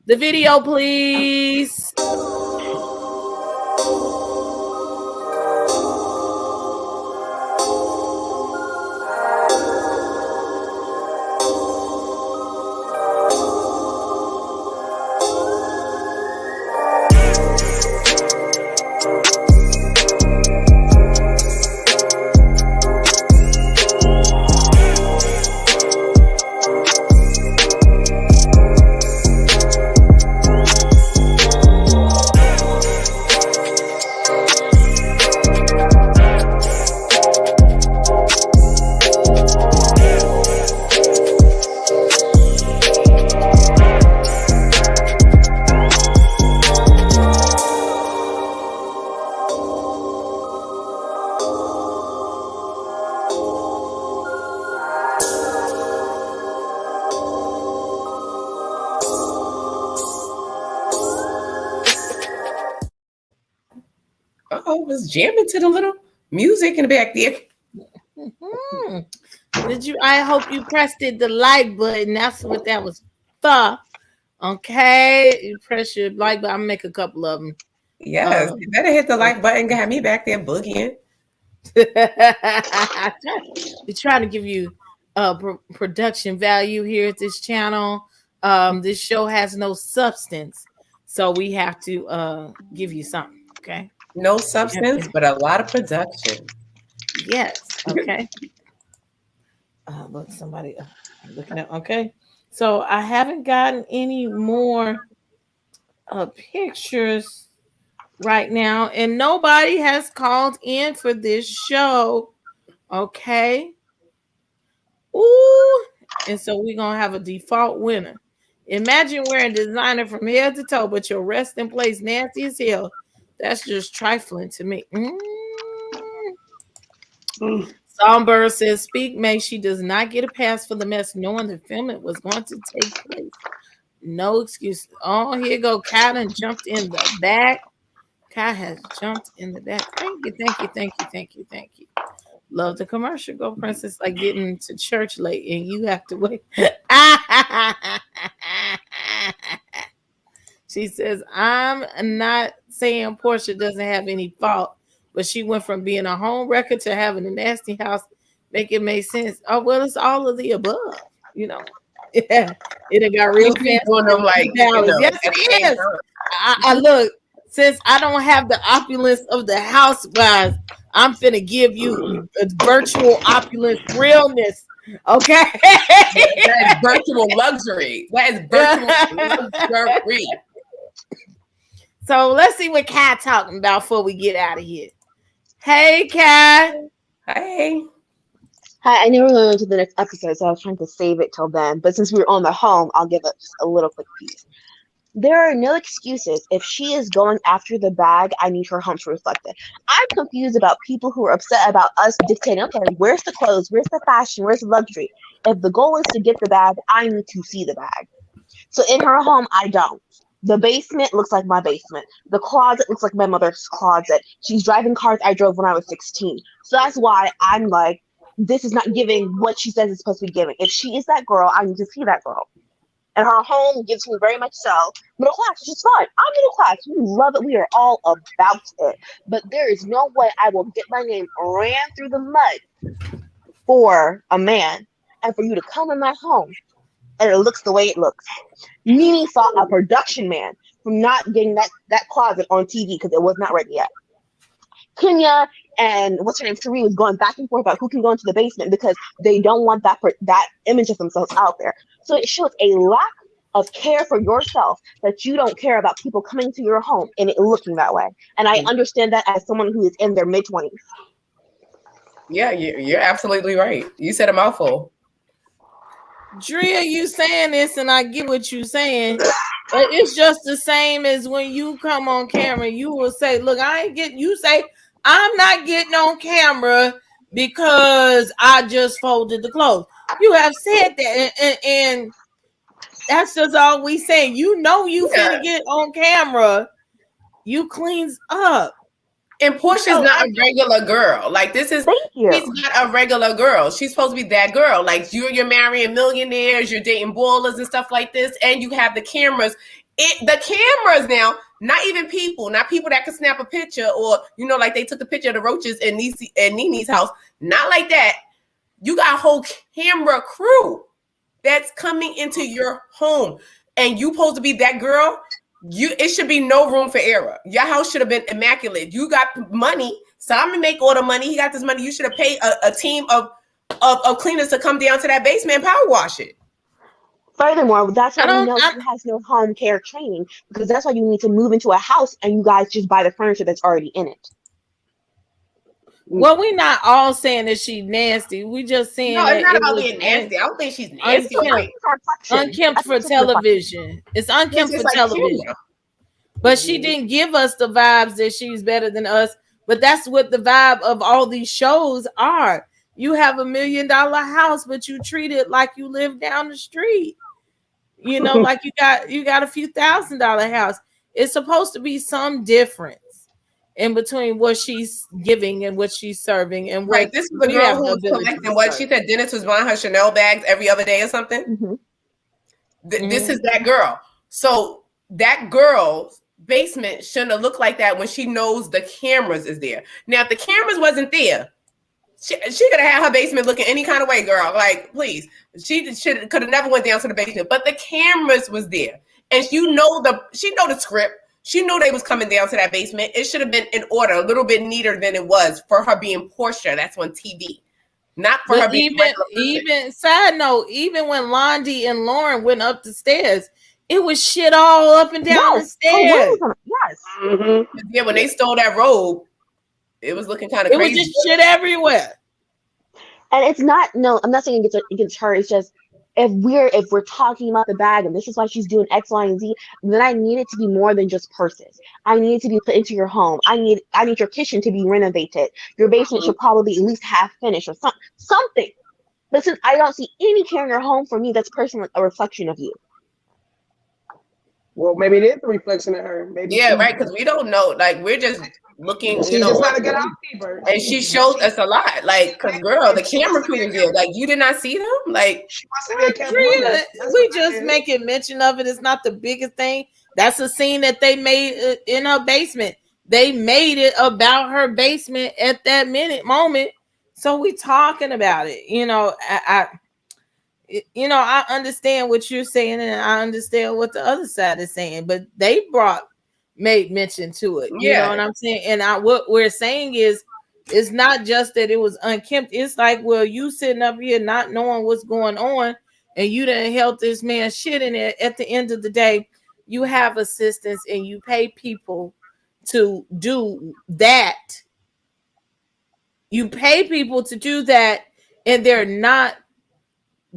Speaker 1: the video, please.
Speaker 5: Oh, was jamming to the little music in the back there.
Speaker 1: Did you? I hope you pressed the like button. That's what that was for. Okay, you press your like button. I'll make a couple of them.
Speaker 5: Yes, you better hit the like button. Got me back there boogieing.
Speaker 1: We're trying to give you production value here at this channel. This show has no substance, so we have to give you something. Okay.
Speaker 5: No substance, but a lot of production.
Speaker 1: Yes. Okay. Look, somebody looking at. Okay. So I haven't gotten any more pictures right now, and nobody has called in for this show. Okay. Ooh. And so we're gonna have a default winner. Imagine wearing designer from head to toe, but your resting place nasty as hell. That's just trifling to me. Songbird says, "Speak, May. She does not get a pass for the mess, knowing the filming was going to take place. No excuse. Oh, here go. Kat and jumped in the back. Kat has jumped in the back. Thank you, thank you, thank you, thank you, thank you. Love the commercial. Go, Princess. Like getting to church late and you have to wait." She says, "I'm not saying Porsha doesn't have any fault, but she went from being a home wrecker to having a nasty house. Make it make sense." Oh, well, it's all of the above, you know. Yeah, it got real fancy. Yes, it is. I look, since I don't have the opulence of the housewives, I'm finna give you a virtual opulence realness. Okay.
Speaker 5: That is virtual luxury. That is virtual luxury.
Speaker 1: So let's see what Kat talking about before we get out of here. Hey, Kat.
Speaker 5: Hey.
Speaker 7: Hi, I never went into the next episode, so I was trying to save it till then. But since we were on the home, I'll give it just a little quick piece. There are no excuses. If she is going after the bag, I need her home to reflect it. I'm confused about people who are upset about us dictating, okay, where's the clothes, where's the fashion, where's the luxury? If the goal is to get the bag, I need to see the bag. So in her home, I don't. The basement looks like my basement. The closet looks like my mother's closet. She's driving cars I drove when I was 16. So that's why I'm like, this is not giving what she says it's supposed to be giving. If she is that girl, I need to see that girl. And her home gives me very much so middle class, which is fine. I'm middle class. We love it. We are all about it. But there is no way I will get my name ran through the mud for a man and for you to come in my home and it looks the way it looks. Mimi saw a production man from not getting that closet on TV because it was not ready yet. Kenya and what's her name, Cherie, was going back and forth about who can go into the basement because they don't want that image of themselves out there. So it shows a lack of care for yourself that you don't care about people coming to your home and it looking that way. And I understand that as someone who is in their mid-20s.
Speaker 5: Yeah, you're absolutely right. You said a mouthful.
Speaker 1: Drea, you saying this, and I get what you're saying, but it's just the same as when you come on camera. You will say, "Look, you say I'm not getting on camera because I just folded the clothes." You have said that, and that's just all we say. You know, you finna get on camera. You cleans up.
Speaker 5: And Porsha's not a regular girl. Like she's not a regular girl. She's supposed to be that girl. Like you're marrying millionaires, you're dating ballers and stuff like this, and you have the cameras. The cameras now, not even people, not people that can snap a picture or like they took the picture of the roaches in Nene's house. Not like that. You got a whole camera crew that's coming into your home, and you supposed to be that girl. It should be no room for error. Your house should have been immaculate. You got money. Simon make all the money. He got this money. You should have paid a team of cleaners to come down to that basement and power wash it.
Speaker 7: Furthermore, that's why we know she has no home care training, because that's why you need to move into a house and you guys just buy the furniture that's already in it.
Speaker 1: Well, we're not all saying that she's nasty. We just saying
Speaker 5: it's not about being nasty. I don't think she's nasty.
Speaker 1: Unkempt for television. It's unkempt for television. But she didn't give us the vibes that she's better than us. But that's what the vibe of all these shows are. You have $1 million house, but you treat it like you live down the street. Like you got a few $1,000 house. It's supposed to be some difference. in between what she's giving and what she's serving and what
Speaker 5: Right. This is the
Speaker 1: we
Speaker 5: girl
Speaker 1: have
Speaker 5: who
Speaker 1: the
Speaker 5: was
Speaker 1: ability
Speaker 5: collecting
Speaker 1: to
Speaker 5: what
Speaker 1: serve.
Speaker 5: she said. Dennis was buying her Chanel bags every other day or something.
Speaker 7: Mhm.
Speaker 5: This is that girl. So that girl's basement shouldn't have looked like that when she knows the cameras is there. Now, if the cameras wasn't there, she could have had her basement looking any kind of way, girl. Like, please. She could have never went down to the basement. But the cameras was there. And she know the script. She knew they was coming down to that basement. It should have been in order, a little bit neater than it was for her being Porsha. That's on TV. Not for her being
Speaker 1: even side note, even when Londi and Lauren went up the stairs, it was shit all up and down the stairs.
Speaker 7: Yes.
Speaker 4: Mm-hmm.
Speaker 5: Yeah, when they stole that robe, it was looking kind of crazy.
Speaker 1: It was just shit everywhere.
Speaker 7: And it's not, no, I'm not saying against her. It's just if we're talking about the bag and this is why she's doing X, Y, and Z, then I need it to be more than just purses. I need it to be put into your home. I need your kitchen to be renovated. Your basement should probably be at least half finished or something. But since I don't see any care in your home, for me, that's personally a reflection of you.
Speaker 4: Well, maybe it is a reflection of her. Maybe
Speaker 5: right, because we don't know. Like, we're just looking.
Speaker 4: She's just not a good housekeeper.
Speaker 5: And she showed us a lot. Like, because girl, the camera crew was there. Like, you did not see them. Like,
Speaker 4: she wants to be a
Speaker 1: we just making mention of it. It's not the biggest thing. That's a scene that they made in her basement. They made it about her basement at that moment. So we talking about it. I understand what you're saying, and I understand what the other side is saying, but they made mention to it. You know what I'm saying? And what we're saying is, it's not just that it was unkempt. It's like, well, you sitting up here not knowing what's going on, and you didn't help this man shit in it. At the end of the day, you have assistants and you pay people to do that. You pay people to do that, and they're not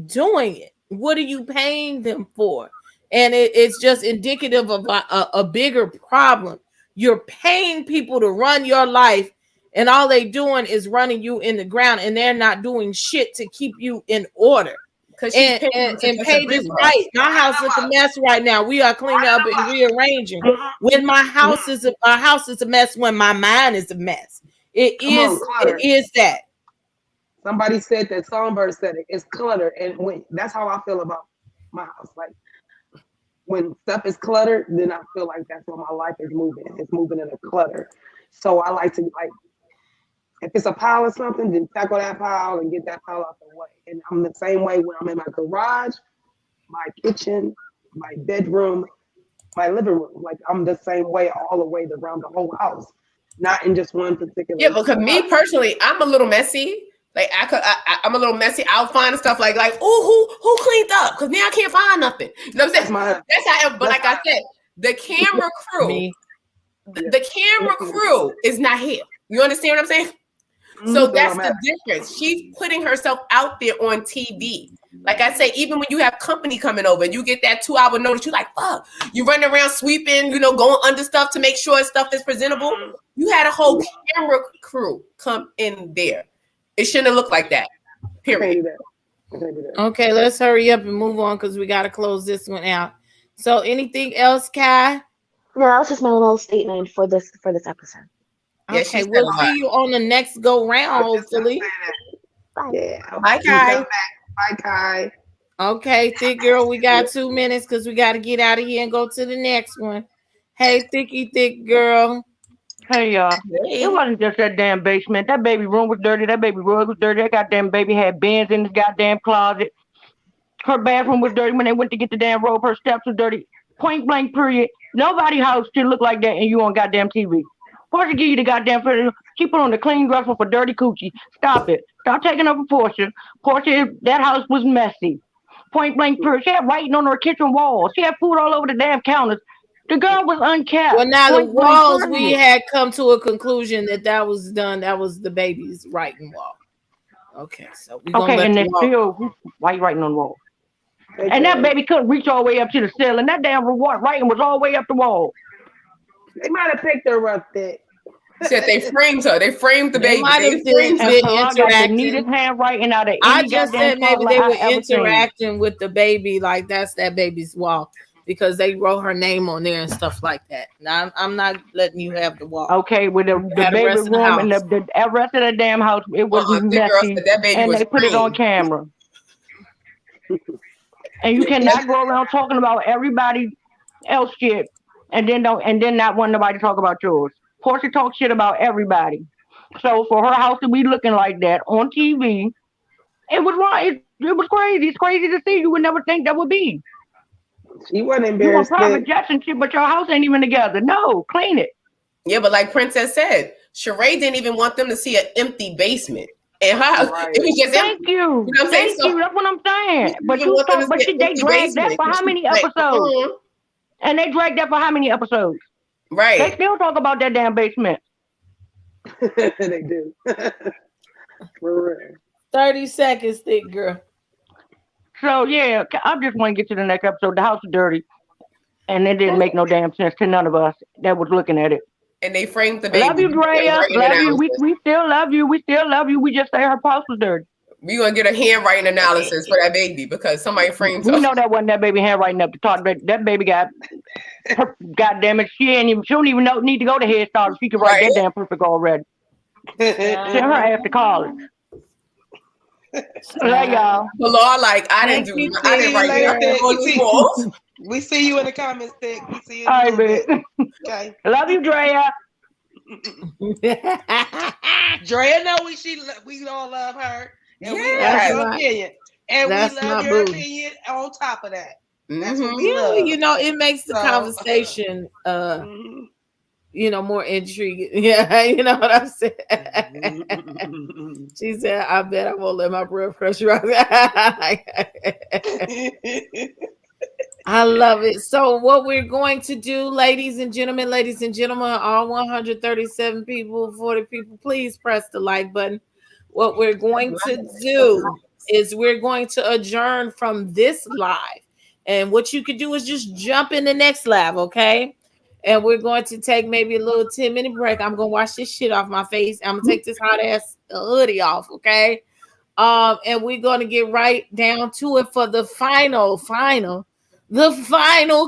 Speaker 1: doing it. What are you paying them for? And it's just indicative of a bigger problem. You're paying people to run your life, and all they doing is running you in the ground, and they're not doing shit to keep you in order. And Paige is right. My house is a mess right now. We are cleaning up and rearranging. When my house is a mess, when my mind is a mess. It is that.
Speaker 4: Somebody said that, Songbird said it. It's cluttered, and that's how I feel about my house. Like, when stuff is cluttered, then I feel like that's when my life is moving. It's moving in a clutter. So I like to, like, if it's a pile of something, then tackle that pile and get that pile out the way. And I'm the same way when I'm in my garage, my kitchen, my bedroom, my living room. Like, I'm the same way all the way around the whole house, not in just one particular.
Speaker 5: Yeah, because me personally, I'm a little messy. Like, I'm a little messy. I'll find stuff like, who cleaned up? Because now I can't find nothing. You know what I'm saying? That's how I am. But like I said, the camera crew, the camera crew is not here. You understand what I'm saying? So that's the difference. She's putting herself out there on TV. Like I say, even when you have company coming over and you get that 2-hour notice, you're like, fuck. You running around sweeping, going under stuff to make sure stuff is presentable. You had a whole camera crew come in there. It shouldn't have looked like that. Period.
Speaker 1: Okay, let's hurry up and move on because we got to close this one out. So, anything else, Kai?
Speaker 7: No, that was just my little statement for this episode.
Speaker 1: Okay, we'll see you on the next go round, hopefully.
Speaker 4: Yeah.
Speaker 5: Bye, Kai.
Speaker 4: Bye, Kai.
Speaker 1: Okay, thick girl, we got 2 minutes because we got to get out of here and go to the next one. Hey, thick girl.
Speaker 8: Hey, y'all. It wasn't just that damn basement. That baby room was dirty. That baby rug was dirty. That goddamn baby had bins in his goddamn closet. Her bathroom was dirty when they went to get the damn robe. Her steps was dirty. Point blank, period. Nobody's house should look like that and you on goddamn TV. Porsha give you the goddamn furniture. She put on the clean dresser for dirty coochie. Stop it. Stop taking up for Porsha. Porsha, that house was messy. Point blank, period. She had writing on her kitchen wall. She had food all over the damn counters. The girl was unkept.
Speaker 1: Well, now the walls, we had come to a conclusion that was done. That was the baby's writing wall. Okay, so we're gonna let
Speaker 8: and it's still white writing on the wall. And that baby couldn't reach all the way up to the ceiling. That damn writing was all the way up the wall.
Speaker 4: They might have picked her up there.
Speaker 5: Said they framed her. They framed the baby.
Speaker 1: They been interacting.
Speaker 8: Handwriting out of
Speaker 1: I just said maybe they were interacting with the baby, like that's that baby's wall. because they wrote her name on there and stuff like that. Now I'm not letting you have the wall.
Speaker 8: Okay, with the baby
Speaker 1: rest of the
Speaker 8: room and
Speaker 1: house.
Speaker 8: the rest of the damn house, it was
Speaker 5: The girl
Speaker 8: messy,
Speaker 5: said that baby
Speaker 8: and
Speaker 5: was
Speaker 8: they put it on
Speaker 5: green.
Speaker 8: camera. And you cannot go around talking about everybody else shit, and then not want nobody to talk about yours. Porsha talks shit about everybody. So for her house to be looking like that on TV, it was wrong. It was crazy. It's crazy to see. You would never think that would be.
Speaker 4: She wasn't
Speaker 8: You want
Speaker 4: embarrassed.
Speaker 8: private jets and shit, but your house ain't even together. No, clean it.
Speaker 5: Yeah, but like Princess said, Sheree didn't even want them to see an empty basement. And her house,
Speaker 4: Right.
Speaker 5: it was just
Speaker 8: Thank
Speaker 5: empty.
Speaker 8: you.
Speaker 5: You know what I'm saying?
Speaker 8: Thank you. That's what I'm saying. But
Speaker 5: You want them to see an
Speaker 8: they
Speaker 5: empty
Speaker 8: dragged that
Speaker 5: basement,
Speaker 8: for how
Speaker 5: which
Speaker 8: many
Speaker 5: is like,
Speaker 8: episodes? And they dragged that for how many episodes? They
Speaker 5: Right.
Speaker 8: still talk about that damn basement.
Speaker 4: They do. For real.
Speaker 1: 30 seconds, thick girl.
Speaker 8: So yeah, I just want to get to the next episode. The house is dirty, and it didn't make no damn sense to none of us that was looking at it.
Speaker 5: And they framed the baby.
Speaker 8: Love you, Drea.
Speaker 5: Handwriting
Speaker 8: Love you.
Speaker 5: analysis.
Speaker 8: We still love you. We still love you. We just say her house was dirty.
Speaker 5: We're gonna get a handwriting analysis for that baby because somebody framed
Speaker 8: We
Speaker 5: her.
Speaker 8: know that wasn't that baby handwriting up the top. That baby got. Goddamn it, she don't even need to go to Head Start. She can write that damn perfect already. Send her ass to college. Love y'all.
Speaker 5: The law, like I didn't write nothing on these walls.
Speaker 4: We see you in the comments, Thick. We see you.
Speaker 8: All right, man.
Speaker 4: Okay.
Speaker 8: Love you, Drea.
Speaker 4: Drea know we all love her. And we
Speaker 5: Yes.
Speaker 4: love your opinion. And we
Speaker 1: That's
Speaker 4: love
Speaker 1: my
Speaker 4: your
Speaker 1: boo.
Speaker 4: opinion on top of that. That's what
Speaker 5: Mhm.
Speaker 4: we
Speaker 1: Yeah,
Speaker 4: love.
Speaker 1: you know, it makes the
Speaker 4: So-
Speaker 1: conversation
Speaker 4: Mhm.
Speaker 1: you know, more intriguing. Yeah, you know what I'm saying. She said, I bet I won't let my blood pressure rise. I love it. So what we're going to do, ladies and gentlemen, all 137 people, 40 people, please press the like button. What we're going to do is we're going to adjourn from this live. And what you could do is just jump in the next live, okay? And we're going to take maybe a little 10-minute break. I'm going to wash this shit off my face. I'm going to take this hot ass hoodie off, okay? And we're going to get right down to it for the final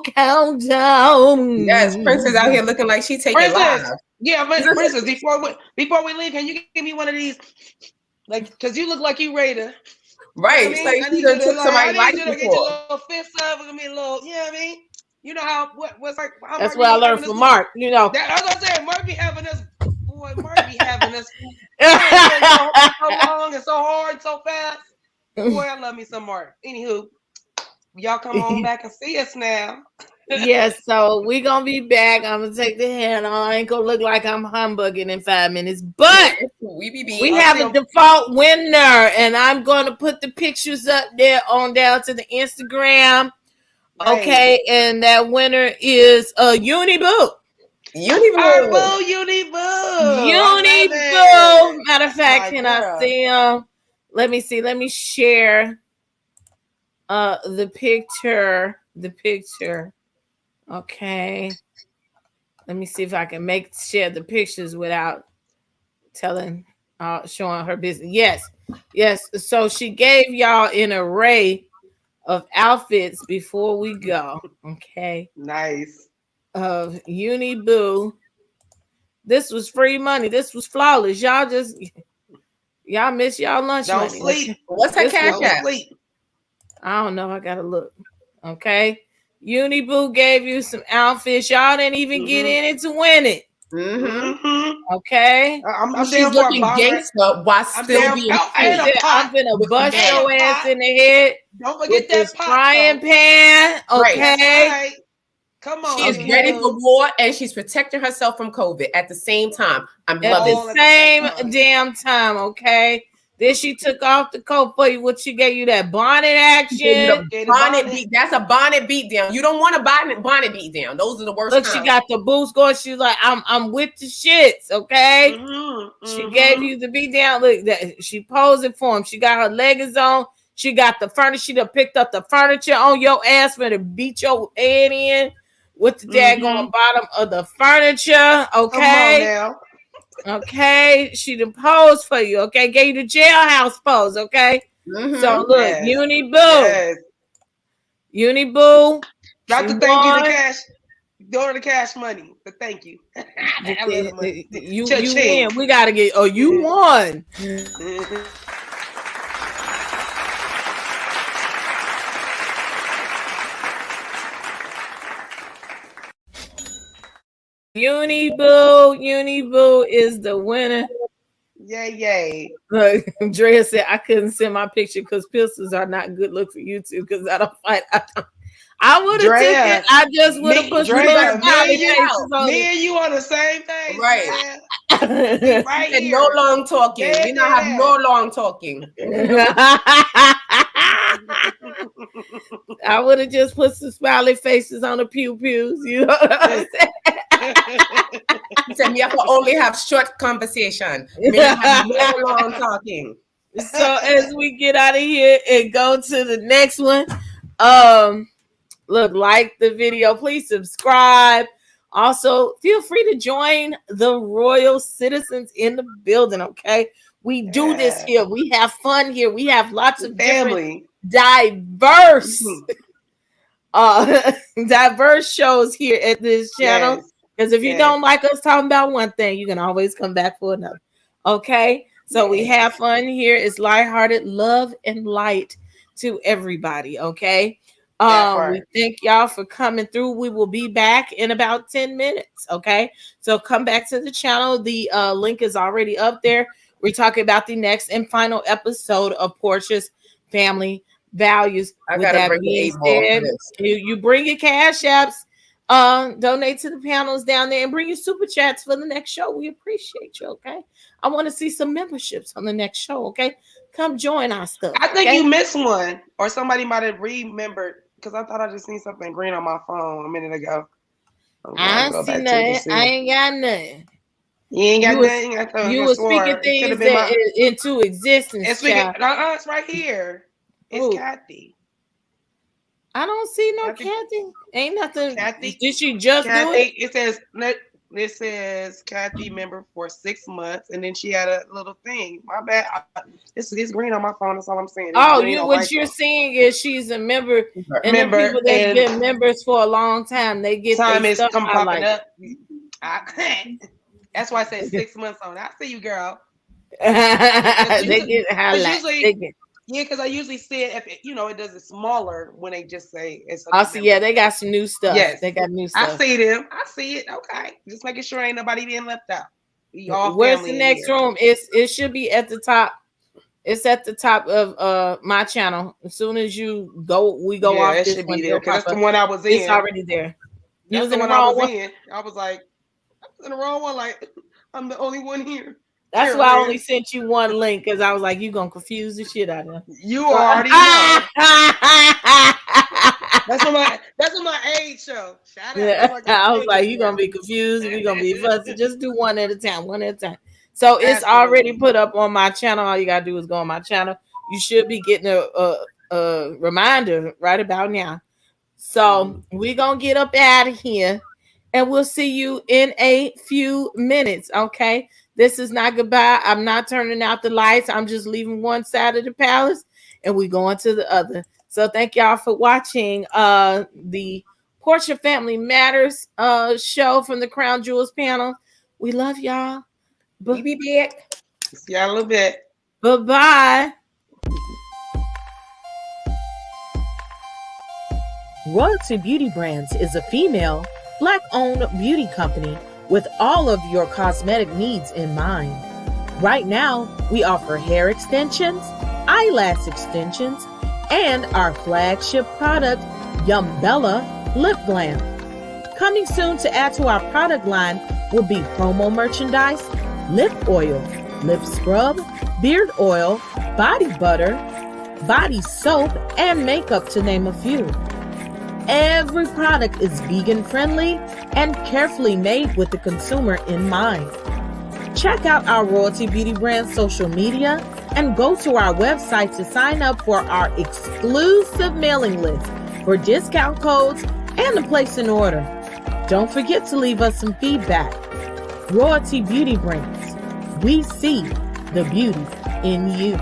Speaker 1: countdown.
Speaker 5: Yes, Princess out here looking like she taking
Speaker 4: Princess,
Speaker 5: live.
Speaker 4: yeah, Princess. Before we leave, can you give me one of these? Like, because you look like you ready to.
Speaker 5: Right.
Speaker 4: You know
Speaker 5: It's
Speaker 4: what I mean?
Speaker 5: like
Speaker 4: I
Speaker 5: she
Speaker 4: need
Speaker 5: done
Speaker 4: you to,
Speaker 5: took
Speaker 4: like,
Speaker 5: somebody's
Speaker 4: I
Speaker 5: life
Speaker 4: need you to get your
Speaker 5: before.
Speaker 4: little fists up and me a little. You know what I mean? You know how what's like. How
Speaker 1: That's
Speaker 4: Mark
Speaker 1: what I
Speaker 4: be
Speaker 1: learned
Speaker 4: having
Speaker 1: from
Speaker 4: this-
Speaker 1: Mark, you know.
Speaker 4: That, I was gonna say, Mark be having this. Boy, Mark be having this. So long and so hard and so fast. Boy, I love me some Mark. Anywho, y'all come on back and see us now.
Speaker 1: Yes, so we're gonna be back. I'm gonna take the hand on. I ain't gonna look like I'm humbugging in 5 minutes, but we have a default winner, and I'm gonna put the pictures up there on down to the Instagram.
Speaker 4: Right.
Speaker 1: Okay, and that winner is Uniboo.
Speaker 4: Uniboo.
Speaker 1: Uniboo. Matter of fact,
Speaker 4: My
Speaker 1: can
Speaker 4: girl.
Speaker 1: I see him? Let me see. Let me share the picture. Okay. Let me see if I can share the pictures without showing her business. Yes. So she gave y'all an array of outfits before we go. Okay.
Speaker 4: Nice.
Speaker 1: Of Uniboo. This was free money. This was flawless. Y'all miss y'all lunch
Speaker 4: Don't
Speaker 1: money.
Speaker 4: sleep.
Speaker 5: What's her
Speaker 1: This
Speaker 5: cash
Speaker 1: was-
Speaker 5: app?
Speaker 4: Sleep.
Speaker 1: I don't know. I gotta look. Okay. Uniboo gave you some outfits. Y'all didn't even get in it to win it.
Speaker 5: Mm-hmm.
Speaker 1: Okay.
Speaker 4: I'm
Speaker 5: She's
Speaker 4: down for a
Speaker 5: looking
Speaker 4: bomber.
Speaker 5: gangster while
Speaker 4: I'm
Speaker 5: still
Speaker 4: down-
Speaker 5: being
Speaker 4: oh,
Speaker 5: free.
Speaker 4: and a
Speaker 1: I'm gonna bust
Speaker 4: And
Speaker 1: your
Speaker 4: a
Speaker 1: ass
Speaker 4: pot.
Speaker 1: in the head
Speaker 4: Don't
Speaker 1: with
Speaker 4: forget
Speaker 1: this
Speaker 4: that pot.
Speaker 1: frying
Speaker 4: though.
Speaker 1: pan.
Speaker 5: Right.
Speaker 4: That's
Speaker 1: Okay.
Speaker 4: right. Come on.
Speaker 5: She's
Speaker 1: Okay.
Speaker 5: ready for war and she's protecting herself from COVID at the same time. I'm
Speaker 1: At
Speaker 5: loving
Speaker 1: the
Speaker 4: at the same
Speaker 1: same
Speaker 4: time.
Speaker 1: damn time. Okay. Then she took off the coat for you. What she gave you that bonnet action?
Speaker 4: Yeah, the
Speaker 5: bonnet
Speaker 4: bonnet.
Speaker 5: beat. That's a bonnet beat down. You don't want a bonnet beat down. Those are the worst.
Speaker 1: Look, she got the boots going. She's like, I'm with the shits. Okay. She gave you the beat down. Look, that she posing for him. She got her leggings on. She got the furniture. She done picked up the furniture on your ass for to beat your head in with the daggone bottom of the furniture.
Speaker 4: Come on
Speaker 1: Okay.
Speaker 4: now.
Speaker 1: Okay. She done posed for you. Okay. Gave you the jailhouse pose. Okay. So look,
Speaker 4: Yes.
Speaker 1: Uniboo.
Speaker 4: Yes.
Speaker 1: Uniboo.
Speaker 4: Not the thank you, the cash. Go to the cash money. The thank you.
Speaker 1: You win. We gotta get. Oh, you won. Uniboo is the winner.
Speaker 4: Yay.
Speaker 1: Look, Drea said I couldn't send my picture because pistols are not good look for YouTube because I don't fight. I would have taken it. I just would have put
Speaker 4: me and you on the same page.
Speaker 5: Right.
Speaker 4: Right here.
Speaker 5: No long talking. We not have no long talking.
Speaker 1: I would have just put some smiley faces on the pew-pews. You know what I'm saying?
Speaker 5: He said we have to only have short conversation. We don't have no long talking.
Speaker 1: So as we get out of here and go to the next one, look, like the video, please subscribe. Also, feel free to join the royal citizens in the building. Okay, we do this here. We have fun here. We have lots of
Speaker 4: family,
Speaker 1: diverse diverse shows here at this channel. Because if you don't like us talking about one thing, you can always come back for another. Okay, so we have fun here. It's lighthearted, love and light to everybody. Okay. We thank y'all for coming through. We will be back in about 10 minutes. Okay, so come back to the channel. The link is already up there. We're talking about the next and final episode of Porsha's Family Values.
Speaker 5: I gotta bring the
Speaker 1: said, you bring your cash apps, donate to the panels down there, and bring your super chats for the next show. We appreciate you. Okay, I want to see some memberships on the next show. Okay, come join our stuff.
Speaker 4: I think you missed one, or somebody might have remembered. Because I thought I just seen something green on my phone a minute ago.
Speaker 1: I ain't seen nothing. I ain't got nothing.
Speaker 4: You ain't got nothing.
Speaker 1: You were speaking things into existence.
Speaker 4: It's right here. It's Kathy.
Speaker 1: I don't see no Kathy. Ain't nothing. Kathy. Did she just do it?
Speaker 4: It says Kathy member for 6 months, and then she had a little thing. My bad. It's green on my phone. That's all I'm saying.
Speaker 1: What you're seeing is she's a member, and the people that been members for a long time, they get
Speaker 4: time is
Speaker 1: stuff
Speaker 4: come popping up. That's why I said 6 months on. I see you, girl.
Speaker 1: They get highlights.
Speaker 4: Yeah, because I usually see it if it does it smaller when they just say it's.
Speaker 1: They got some new stuff. Yes, they got new stuff.
Speaker 4: I see them. I see it. Okay, just making sure ain't nobody being left out.
Speaker 1: Where's the next room? It should be at the top. It's at the top of my channel. As soon as you go, we go off.
Speaker 4: It should be there. That's the one I was in.
Speaker 1: It's already there.
Speaker 4: You was in the wrong one. I was like, I was in the wrong one. Like I'm the only one here.
Speaker 1: That's why I only sent you one link because I was like, you gonna confuse the shit out of them.
Speaker 4: You already know. That's on my age show. Shout out.
Speaker 1: I was like, you gonna be confused. We gonna be fussy. Just do one at a time. So it's already put up on my channel. All you gotta do is go on my channel. You should be getting a reminder right about now. So we're gonna get up out of here, and we'll see you in a few minutes. Okay. This is not goodbye. I'm not turning out the lights. I'm just leaving one side of the palace and we're going to the other. So thank y'all for watching the Porsha Family Matters show from the Crown Jewels panel. We love y'all.
Speaker 5: We'll be back.
Speaker 4: See y'all a little bit.
Speaker 1: Bye-bye. Royalty Beauty Brands is a female, Black-owned beauty company with all of your cosmetic needs in mind. Right now, we offer hair extensions, eyelash extensions, and our flagship product, Yumbella Lip Glam. Coming soon to add to our product line will be promo merchandise, lip oil, lip scrub, beard oil, body butter, body soap, and makeup, to name a few. Every product is vegan friendly and carefully made with the consumer in mind. Check out our Royalty Beauty Brand social media and go to our website to sign up for our exclusive mailing list for discount codes and to place an order. Don't forget to leave us some feedback. Royalty Beauty Brands. We see the beauty in you.